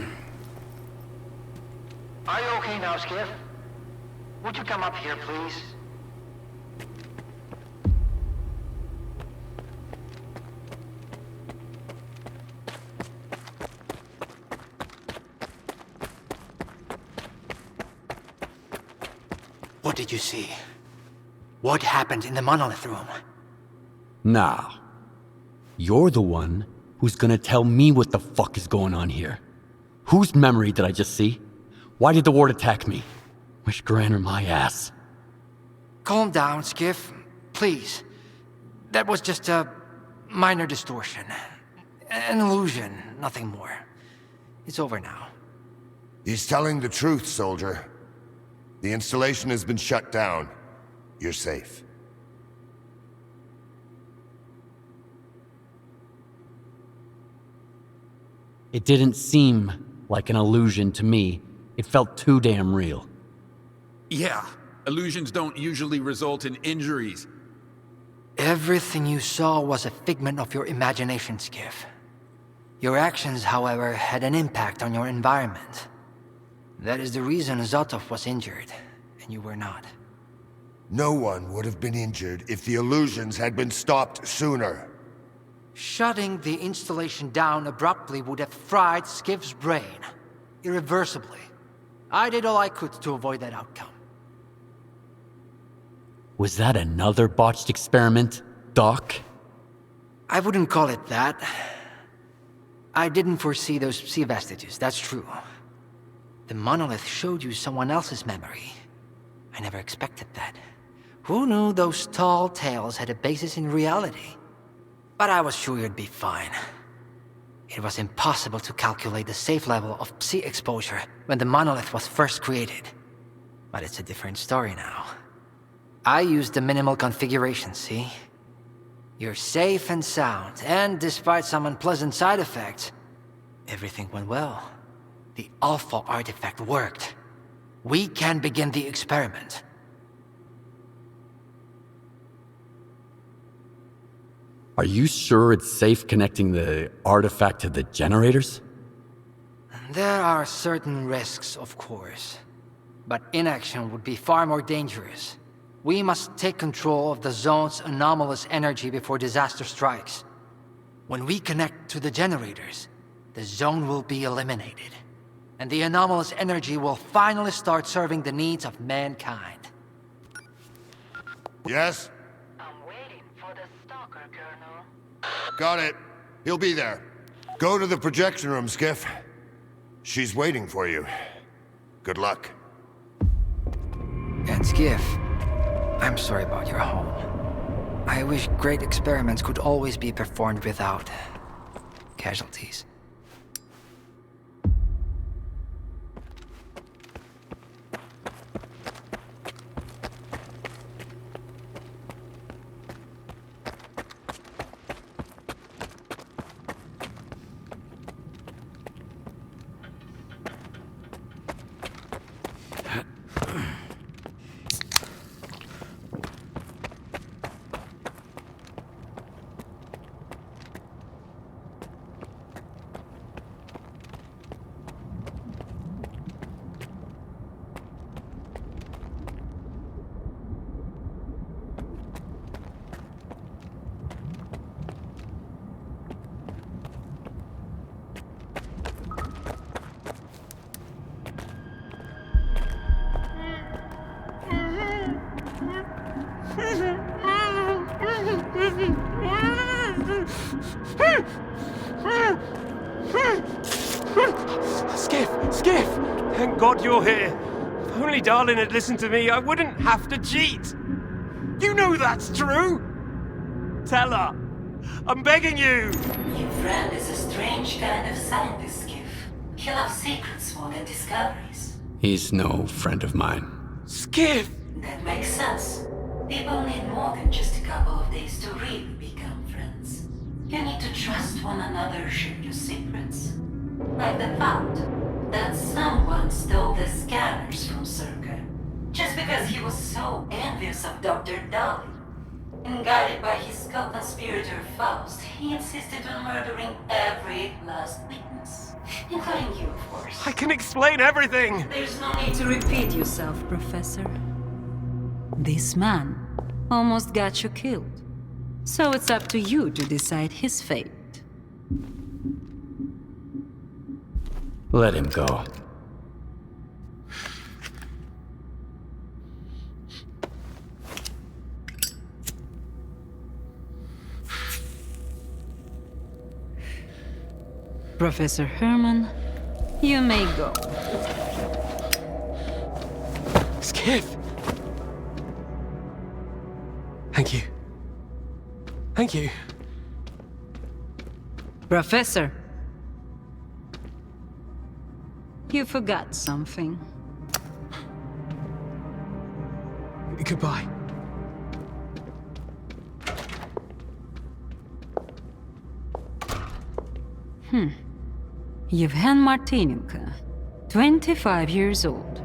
Speaker 13: Are you okay now, Skiff? Would you come up here, please? What did you see? What happened in the monolith room?
Speaker 2: Now, you're the one who's gonna tell me what the fuck is going on here. Whose memory did I just see? Why did the ward attack me? Wish Granner my ass.
Speaker 8: Calm down, Skiff. Please. That was just a minor distortion. An illusion, nothing more. It's over now.
Speaker 20: He's telling the truth, soldier. The installation has been shut down. You're safe.
Speaker 2: It didn't seem like an illusion to me. It felt too damn real.
Speaker 1: Yeah, illusions don't usually result in injuries.
Speaker 8: Everything you saw was a figment of your imagination, Skiff. Your actions, however, had an impact on your environment. That is the reason Zotov was injured, and you were not.
Speaker 20: No one would have been injured if the illusions had been stopped sooner.
Speaker 8: Shutting the installation down abruptly would have fried Skiff's brain. Irreversibly. I did all I could to avoid that outcome.
Speaker 2: Was that another botched experiment, Doc?
Speaker 8: I wouldn't call it that. I didn't foresee those sea vestiges, that's true. The monolith showed you someone else's memory. I never expected that. Who knew those tall tales had a basis in reality? But I was sure you'd be fine. It was impossible to calculate the safe level of psi exposure when the monolith was first created. But it's a different story now. I used the minimal configuration, see? You're safe and sound, and despite some unpleasant side effects, everything went well. The Alpha artifact worked. We can begin the experiment.
Speaker 2: Are you sure it's safe connecting the artifact to the generators?
Speaker 8: There are certain risks, of course. But inaction would be far more dangerous. We must take control of the zone's anomalous energy before disaster strikes. When we connect to the generators, the zone will be eliminated. And the anomalous energy will finally start serving the needs of mankind.
Speaker 20: Yes?
Speaker 13: I'm waiting for the S.T.A.L.K.E.R, Colonel.
Speaker 20: Got it. He'll be there. Go to the projection room, Skiff. She's waiting for you. Good luck.
Speaker 8: And Skiff, I'm sorry about your home. I wish great experiments could always be performed without casualties.
Speaker 19: Skiff! Thank God you're here. If only Darlin had listened to me, I wouldn't have to cheat. You know that's true. Tell her. I'm begging you.
Speaker 3: Your friend is a strange kind of scientist, Skiff. He loves secrets more than discoveries.
Speaker 2: He's no friend of mine.
Speaker 19: Skiff!
Speaker 3: That makes sense. People need more than just a couple of days to really become friends. You need to trust one another, share your secrets. Like the fact that someone stole the scanners from S.T.A.L.K.E.R. just because he was so envious of Dr. Dolly. And guided by his co-conspirator Faust, he insisted on murdering every last witness.
Speaker 11: Thank you, of course.
Speaker 19: I can explain everything!
Speaker 11: There's no need to repeat yourself, Professor. This man almost got you killed. So it's up to you to decide his fate.
Speaker 2: Let him go.
Speaker 11: Professor Herman, you may go.
Speaker 19: Skiff! Thank you. Thank you.
Speaker 11: Professor, you forgot something.
Speaker 19: Goodbye.
Speaker 11: Yevhen Martinenko, 25 years old.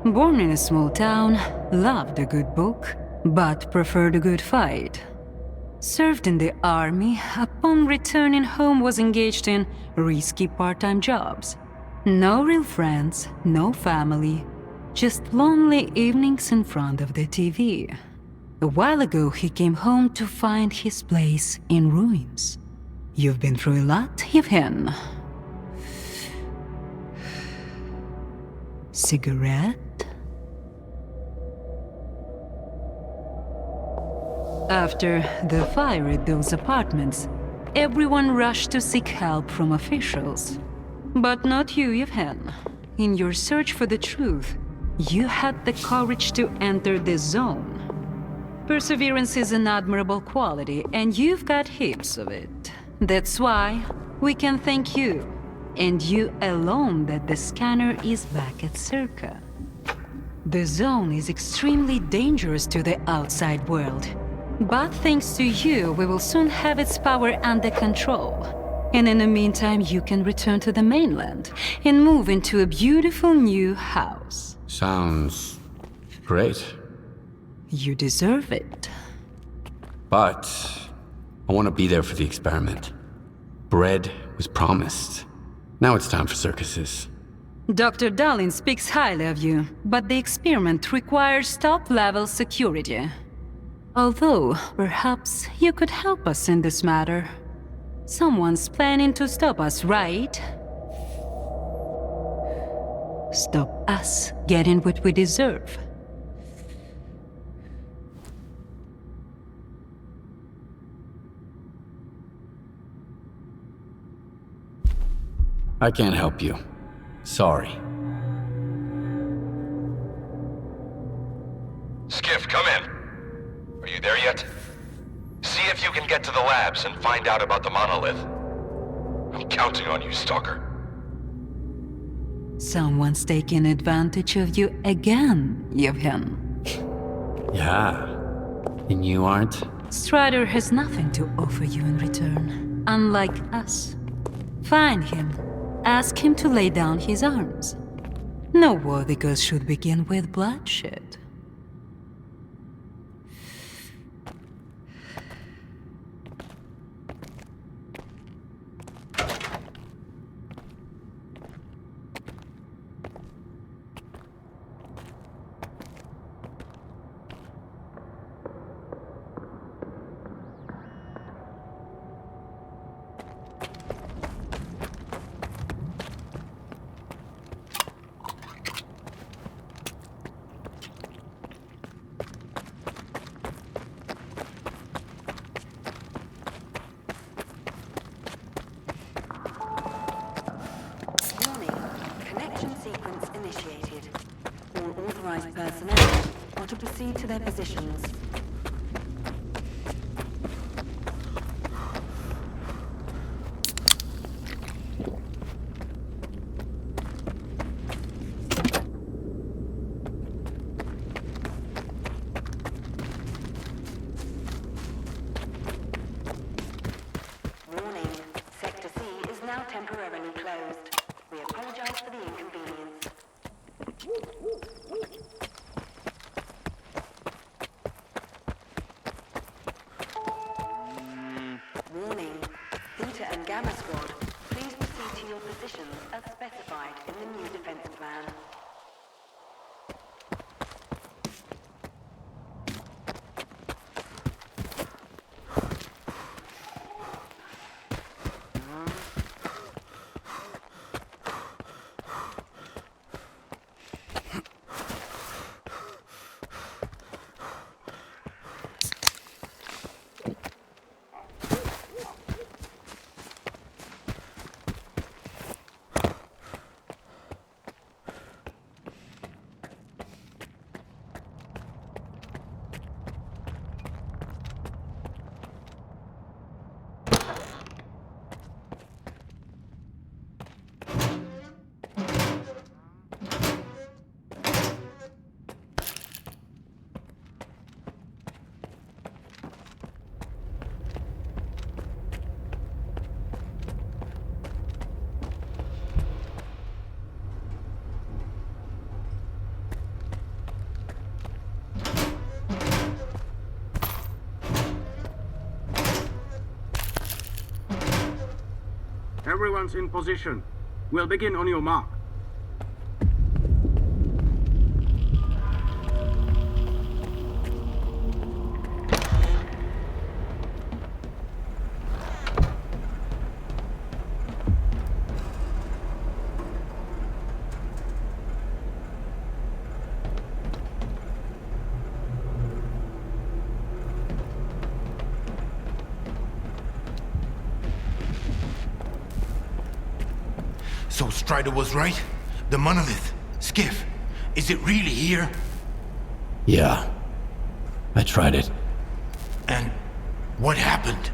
Speaker 11: Born in a small town, loved a good book, but preferred a good fight. Served in the army, upon returning home was engaged in risky part-time jobs. No real friends, no family, just lonely evenings in front of the TV. A while ago he came home to find his place in ruins. You've been through a lot, Yevhen. Cigarette? After the fire at those apartments, everyone rushed to seek help from officials. But not you, Yevhen. In your search for the truth, you had the courage to enter the zone. Perseverance is an admirable quality, and you've got heaps of it. That's why we can thank you, and you alone, that the scanner is back at S.T.A.L.K.E.R. The zone is extremely dangerous to the outside world. But thanks to you, we will soon have its power under control. And in the meantime, you can return to the mainland and move into a beautiful new house.
Speaker 2: Sounds great.
Speaker 11: You deserve it.
Speaker 2: But I want to be there for the experiment. Bread was promised. Now it's time for circuses.
Speaker 11: Dr. Dallin speaks highly of you, but the experiment requires top-level security. Although, perhaps you could help us in this matter. Someone's planning to stop us, right? Stop us getting what we deserve.
Speaker 2: I can't help you. Sorry.
Speaker 12: Skiff, come in. Are you there yet? See if you can get to the labs and find out about the monolith. I'm counting on you, S.T.A.L.K.E.R.
Speaker 11: Someone's taking advantage of you again, Yevhen.
Speaker 2: Yeah. And you aren't?
Speaker 11: Strider has nothing to offer you in return, unlike us. Find him. Ask him to lay down his arms. No worthy gods should begin with bloodshed. Personnel are to proceed to their positions. Warning, Sector C is now temporarily closed. We apologize for the inconvenience.
Speaker 5: Everyone's in position. We'll begin on your mark.
Speaker 10: So Strider was right? The monolith, Skiff, is it really here?
Speaker 2: Yeah. I tried it.
Speaker 10: And what happened?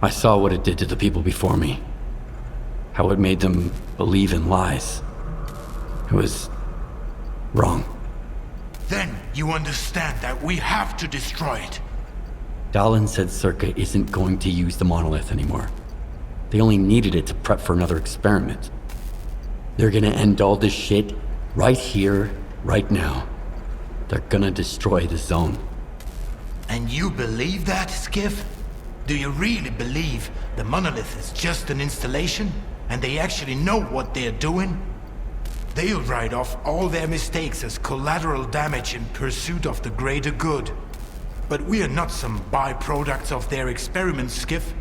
Speaker 2: I saw what it did to the people before me. How it made them believe in lies. It was wrong.
Speaker 10: Then you understand that we have to destroy it.
Speaker 2: Dallin said S.T.A.L.K.E.R isn't going to use the monolith anymore. They only needed it to prep for another experiment. They're gonna end all this shit right here, right now. They're gonna destroy the zone.
Speaker 10: And you believe that, Skiff? Do you really believe the monolith is just an installation and they actually know what they're doing? They'll write off all their mistakes as collateral damage in pursuit of the greater good. But we are not some byproducts of their experiments, Skiff.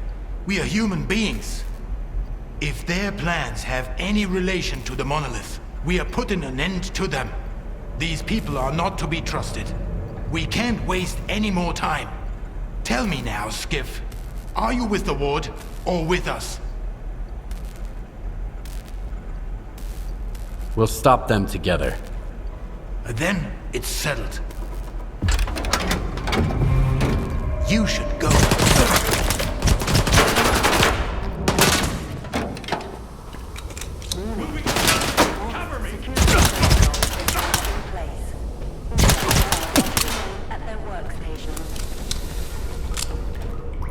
Speaker 10: We are human beings. If their plans have any relation to the monolith, we are putting an end to them. These people are not to be trusted. We can't waste any more time. Tell me now, Skiff. Are you with the Ward or with us?
Speaker 2: We'll stop them together.
Speaker 10: Then it's settled. You should go.
Speaker 3: At their workstations.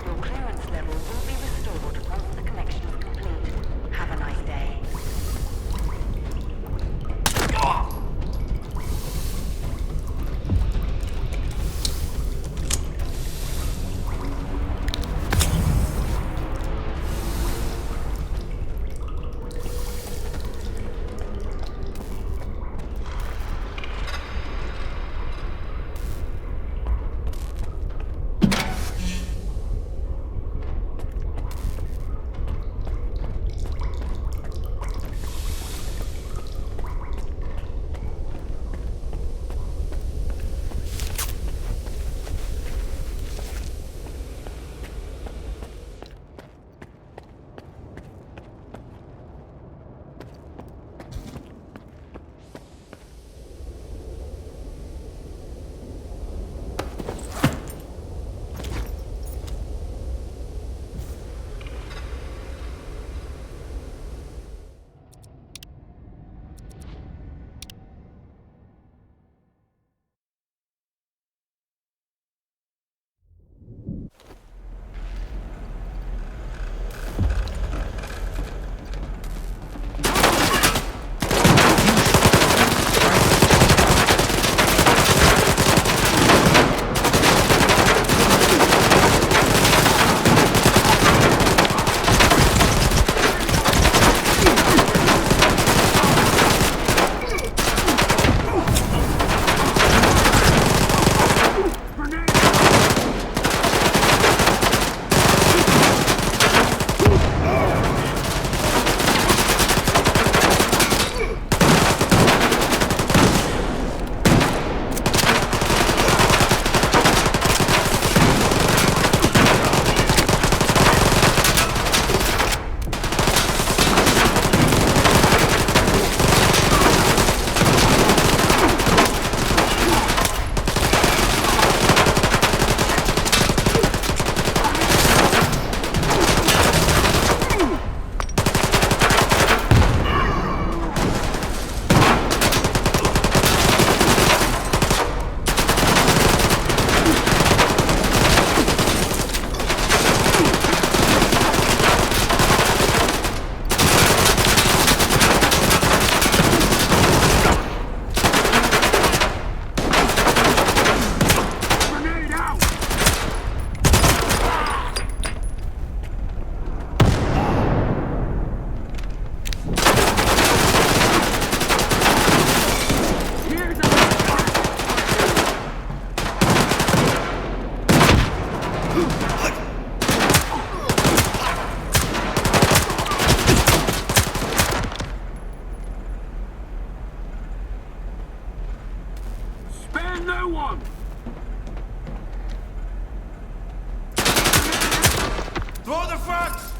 Speaker 3: Your clearance level will be restored once the connection is complete. Have a nice day.
Speaker 1: trucks!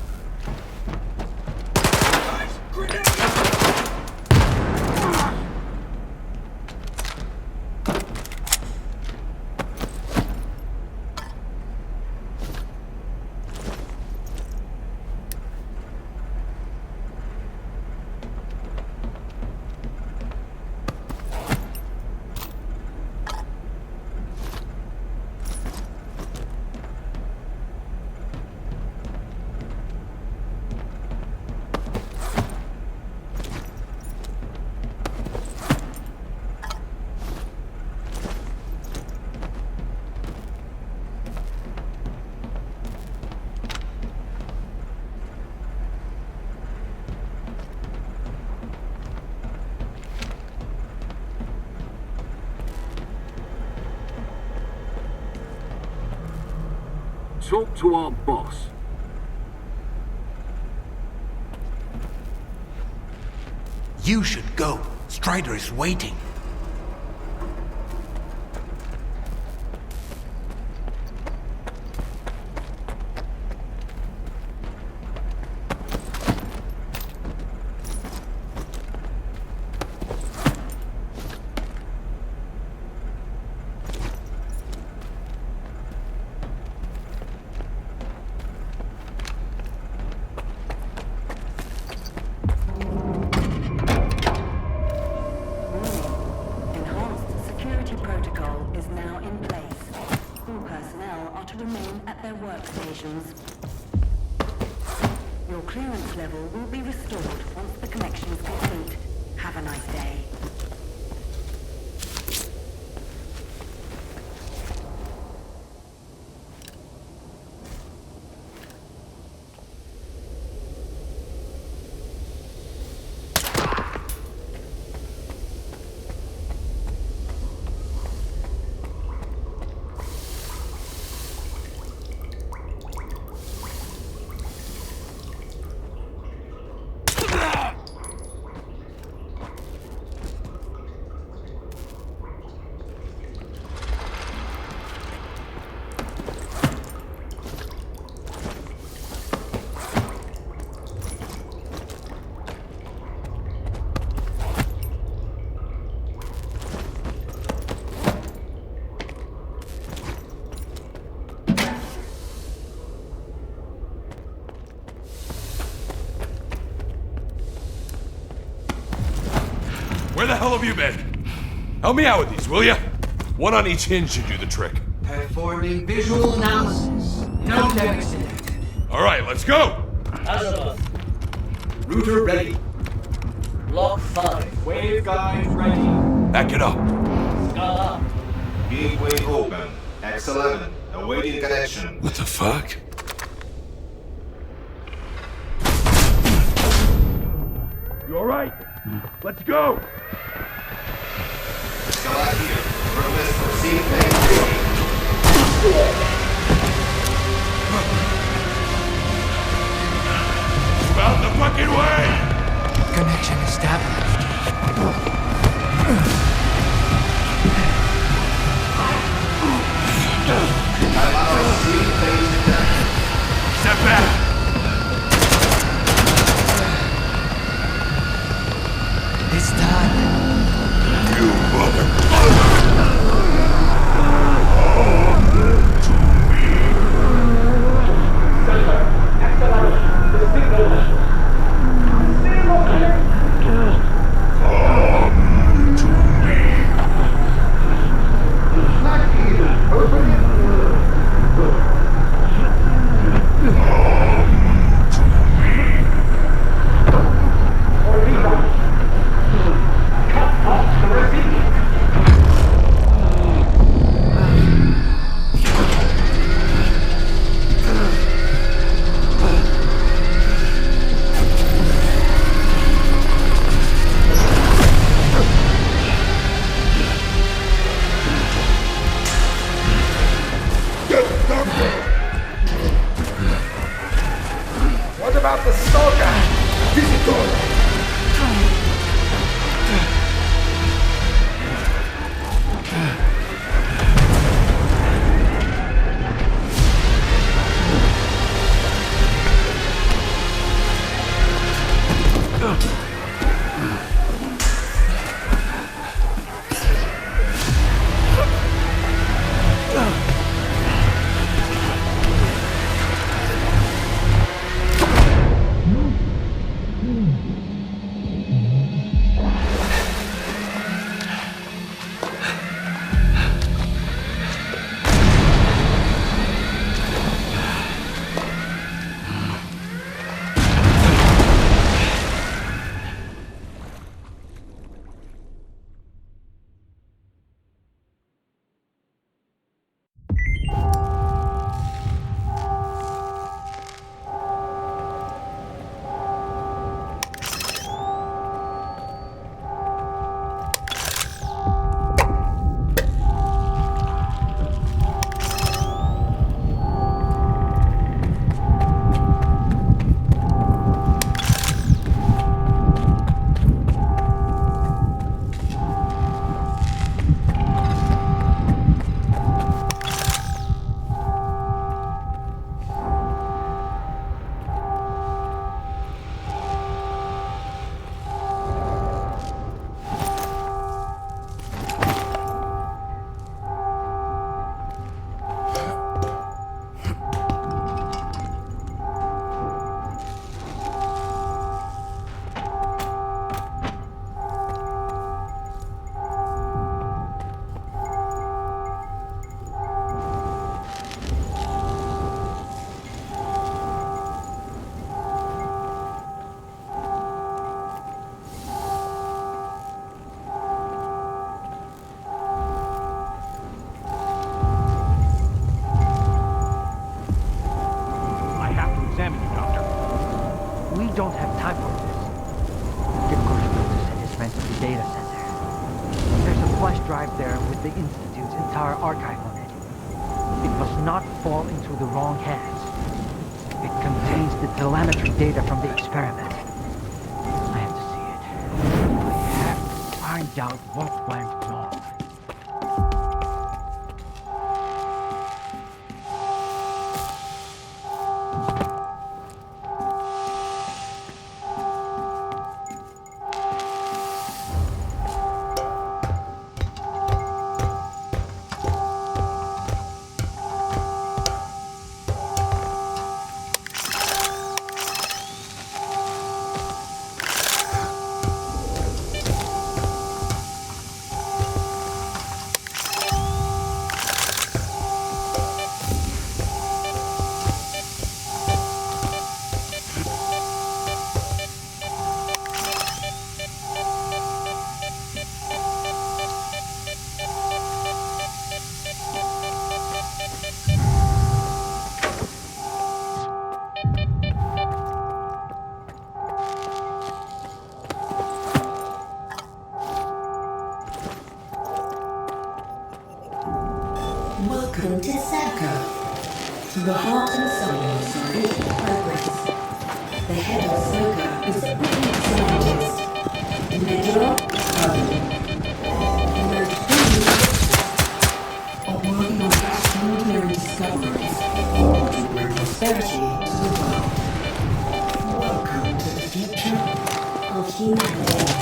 Speaker 5: Talk to our boss.
Speaker 10: You should go. Strider is waiting.
Speaker 3: Your clearance level will be restored once the connection is complete. Have a nice day.
Speaker 1: Where the hell have you been? Help me out with these, will ya? One on each hinge should do the trick.
Speaker 14: Performing visual analysis. No text.
Speaker 1: Alright, let's go!
Speaker 14: Azimuth. Router ready. Block 5. Waveguide ready.
Speaker 1: Back it up.
Speaker 14: Skull up.
Speaker 22: Gateway open. X11. Awaiting connection.
Speaker 1: What the fuck?
Speaker 19: You alright? Let's go!
Speaker 22: Skull here. Progress for C-Plane.
Speaker 1: Move out the fucking way!
Speaker 8: Connection established.
Speaker 1: Step back!
Speaker 8: It's done.
Speaker 1: You motherfucker!
Speaker 23: What about the S.T.A.L.K.E.R? Visitor!
Speaker 15: don't have time for this. Give Chornobyl and his men to the data center. There's a flash drive there with the Institute's entire archive on it. It must not fall into the wrong hands. It contains the telemetry data from the experiment. I have to see it. I have to find out what went wrong.
Speaker 3: Welcome to S.T.A.L.K.E.R, the heart and soul of scientific progress. The head of S.T.A.L.K.E.R is a brilliant scientist, Major The most brilliant are working on extraordinary discoveries to bring prosperity to the world. Welcome to the future of humanity.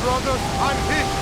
Speaker 23: brothers, I'm hit!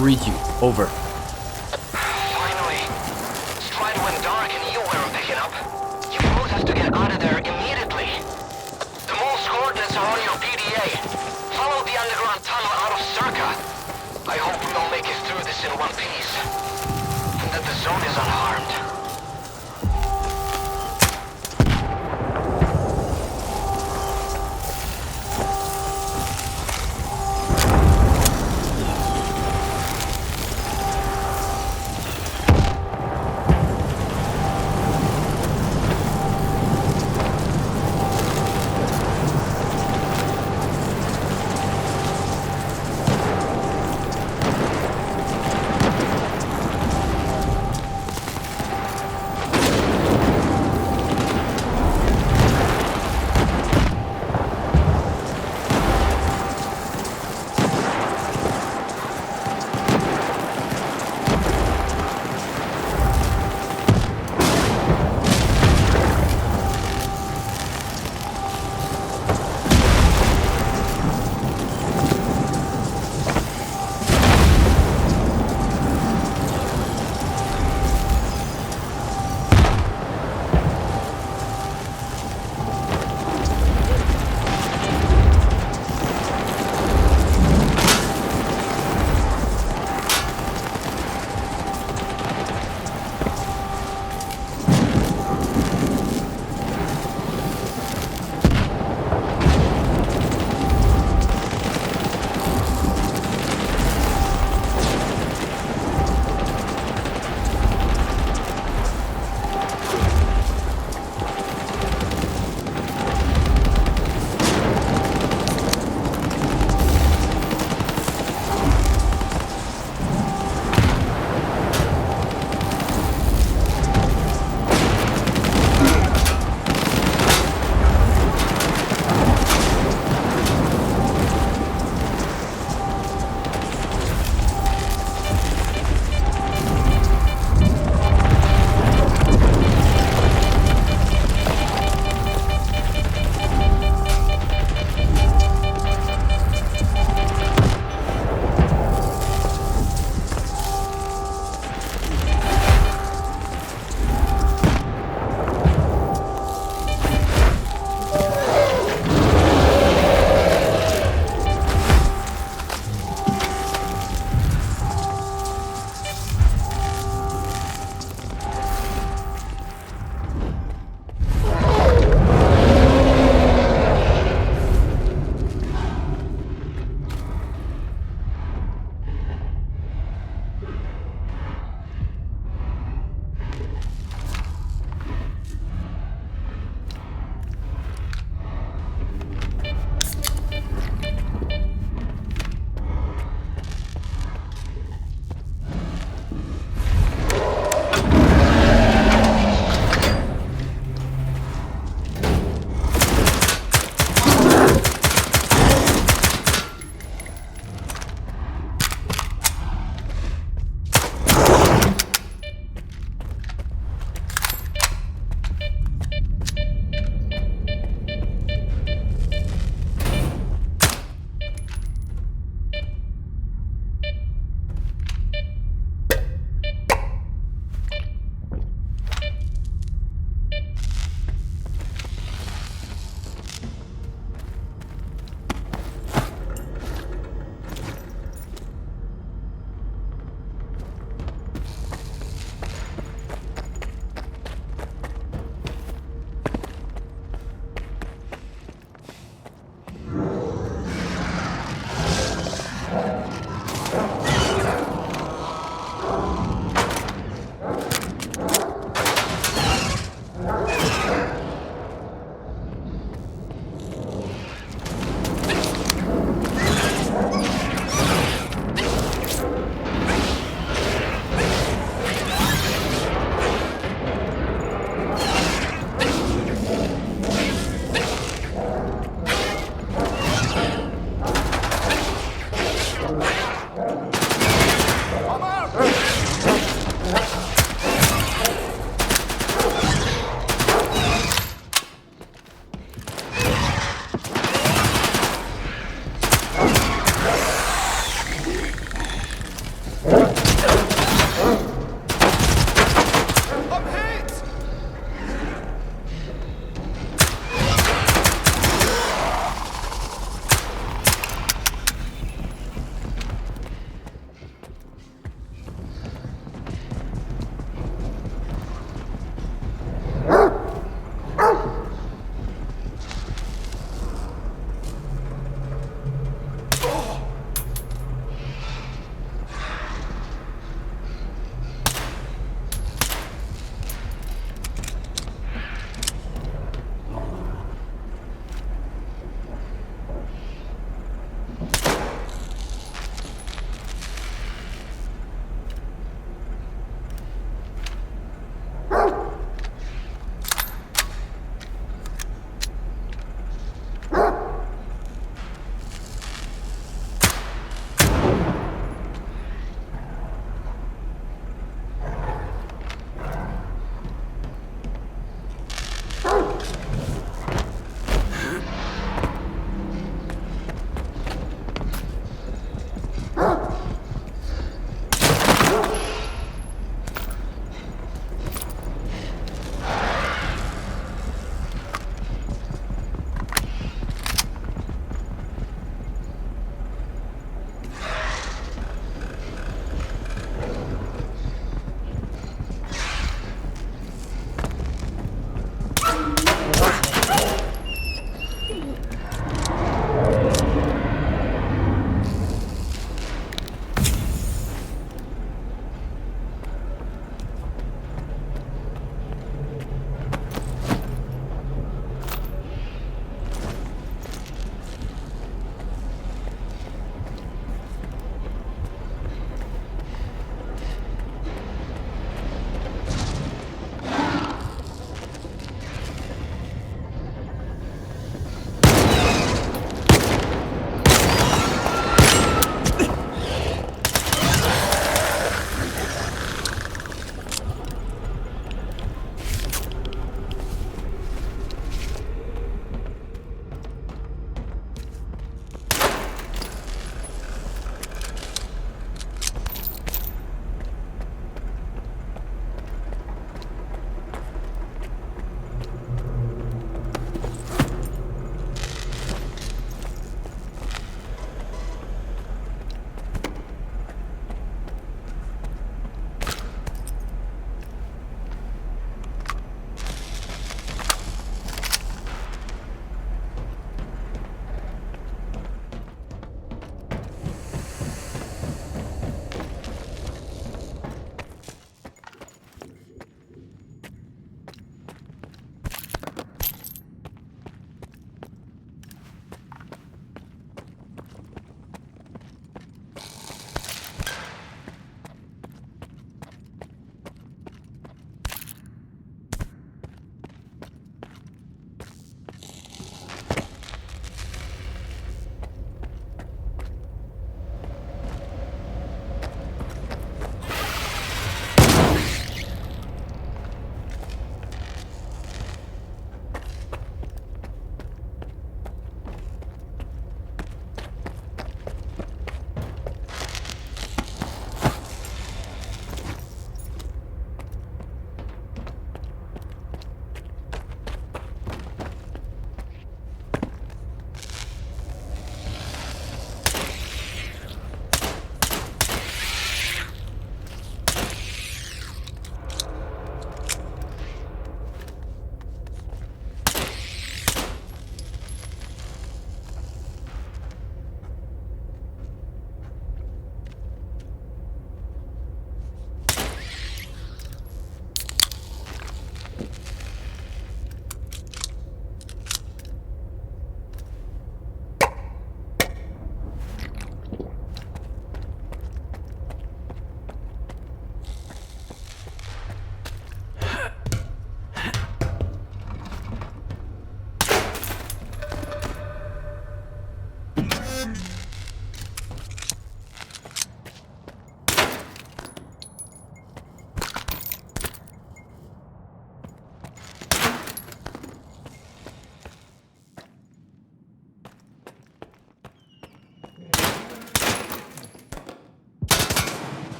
Speaker 2: read you. Over.
Speaker 13: Finally. Stride went dark and you weren't picking up. You both have to get out of there immediately. The moon's coordinates are on your PDA. Follow the underground tunnel out of S.T.A.L.K.E.R. I hope we all make it through this in one piece. And that the zone is unharmed.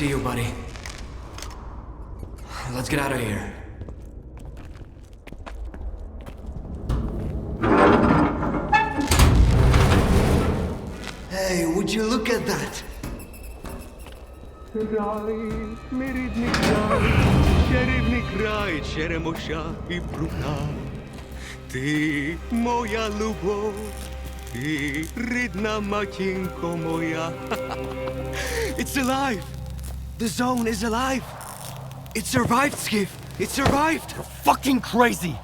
Speaker 8: see you, buddy. Let's get out of here. Hey, would you look at that?
Speaker 6: Край, мій рідний край, чарівний край, черемоша і прута. Ти моя любов, ти рідна матінко моя.
Speaker 8: It's alive! The zone is alive! It survived, Skiff! It survived!
Speaker 9: You're fucking crazy!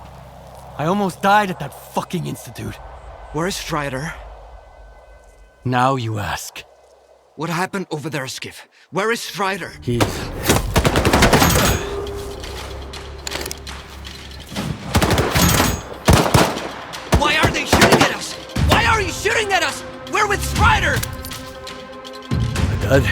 Speaker 9: I almost died at that fucking institute.
Speaker 8: Where is Strider?
Speaker 9: Now you ask.
Speaker 8: What happened over there, Skiff? Where is Strider?
Speaker 2: He's...
Speaker 8: Why are they shooting at us? Why are you shooting at us? We're with Strider!
Speaker 2: Dad?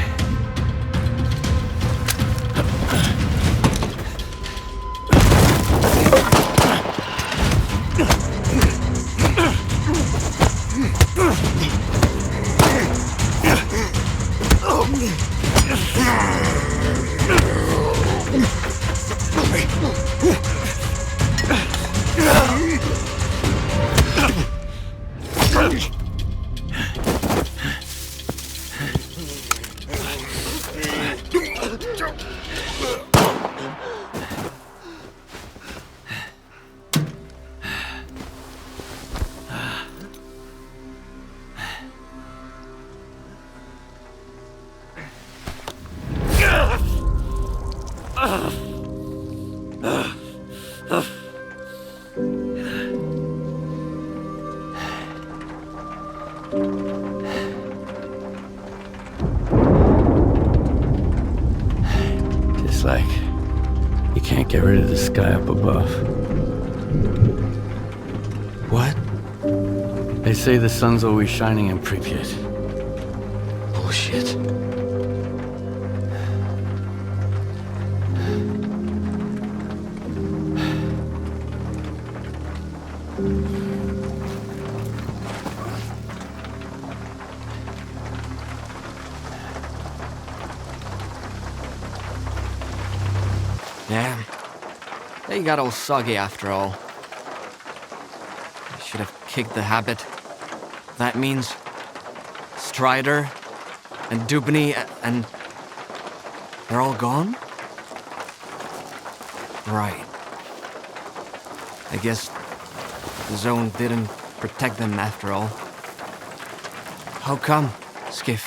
Speaker 2: Just like you can't get rid of the sky up above.
Speaker 8: What?
Speaker 2: They say the sun's always shining in Pripyat.
Speaker 8: Bullshit. Damn. They got all soggy after all. I should have kicked the habit. That means Strider and Dubny and they're all gone? Right. I guess the zone didn't protect them after all. How come, Skiff?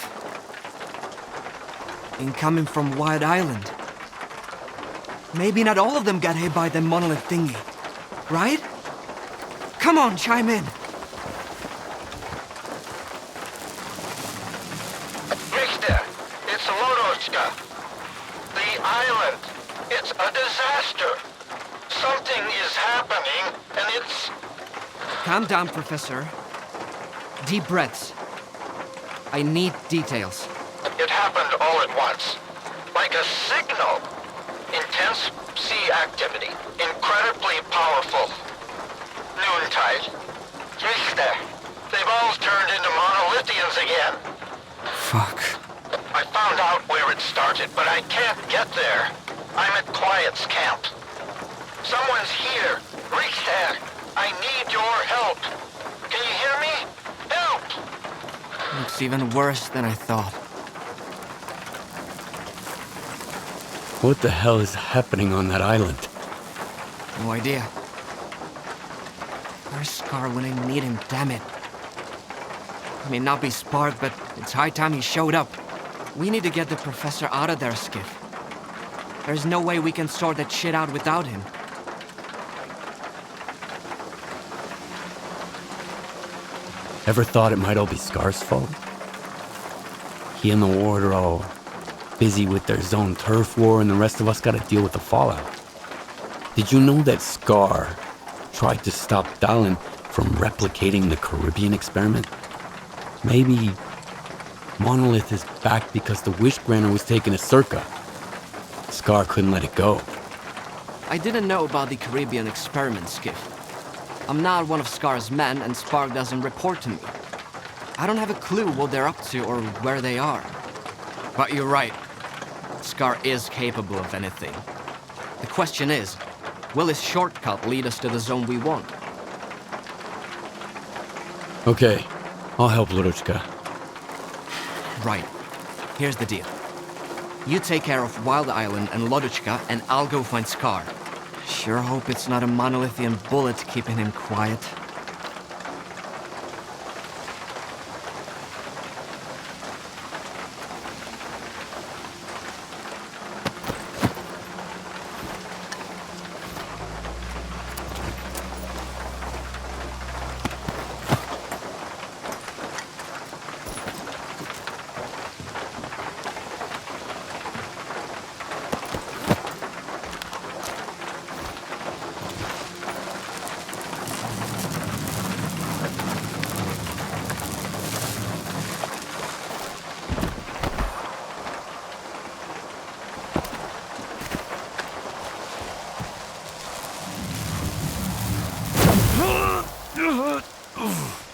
Speaker 8: Incoming from White Island. Maybe not all of them got hit by the monolith thingy, right? Come on, chime in.
Speaker 22: Mister, it's Lorochka. The island. It's a disaster. Something is happening, and it's...
Speaker 8: Calm down, Professor. Deep breaths. I need details.
Speaker 22: It happened all at once. Like a signal. Intense sea activity. Incredibly powerful. Noontide. Mister, they've all turned into monolithians again.
Speaker 8: Fuck.
Speaker 22: I found out where it started, but I can't get there. I'm at Quiet's camp. Someone's here. Richter, I need your help. Can you hear me? Help!
Speaker 8: Looks even worse than I thought.
Speaker 2: What the hell is happening on that island?
Speaker 8: No idea. Where's Scar when I need him, damn it? He may not be Spark, but it's high time he showed up. We need to get the professor out of there, Skiff. There's no way we can sort that shit out without him.
Speaker 2: Ever thought it might all be Scar's fault? He and the ward are all busy with their zone turf war, and the rest of us gotta deal with the fallout. Did you know that Scar tried to stop Dallin from replicating the Caribbean experiment? Maybe Monolith is back because the Wish Granter was taken to Circa. Scar couldn't let it go.
Speaker 8: I didn't know about the Caribbean experiment, Skiff. I'm not one of Scar's men, and Spark doesn't report to me. I don't have a clue what they're up to or where they are. But you're right.
Speaker 7: S.T.A.L.K.E.R is capable of anything. The question is, will his shortcut lead us to the zone we want?
Speaker 2: Okay, I'll help Laruchka.
Speaker 7: Right. Here's the deal. You take care of Wild Island and Loduchka, and I'll go find S.T.A.L.K.E.R. Sure hope it's not a monolithian bullet keeping him quiet.
Speaker 21: Ugh.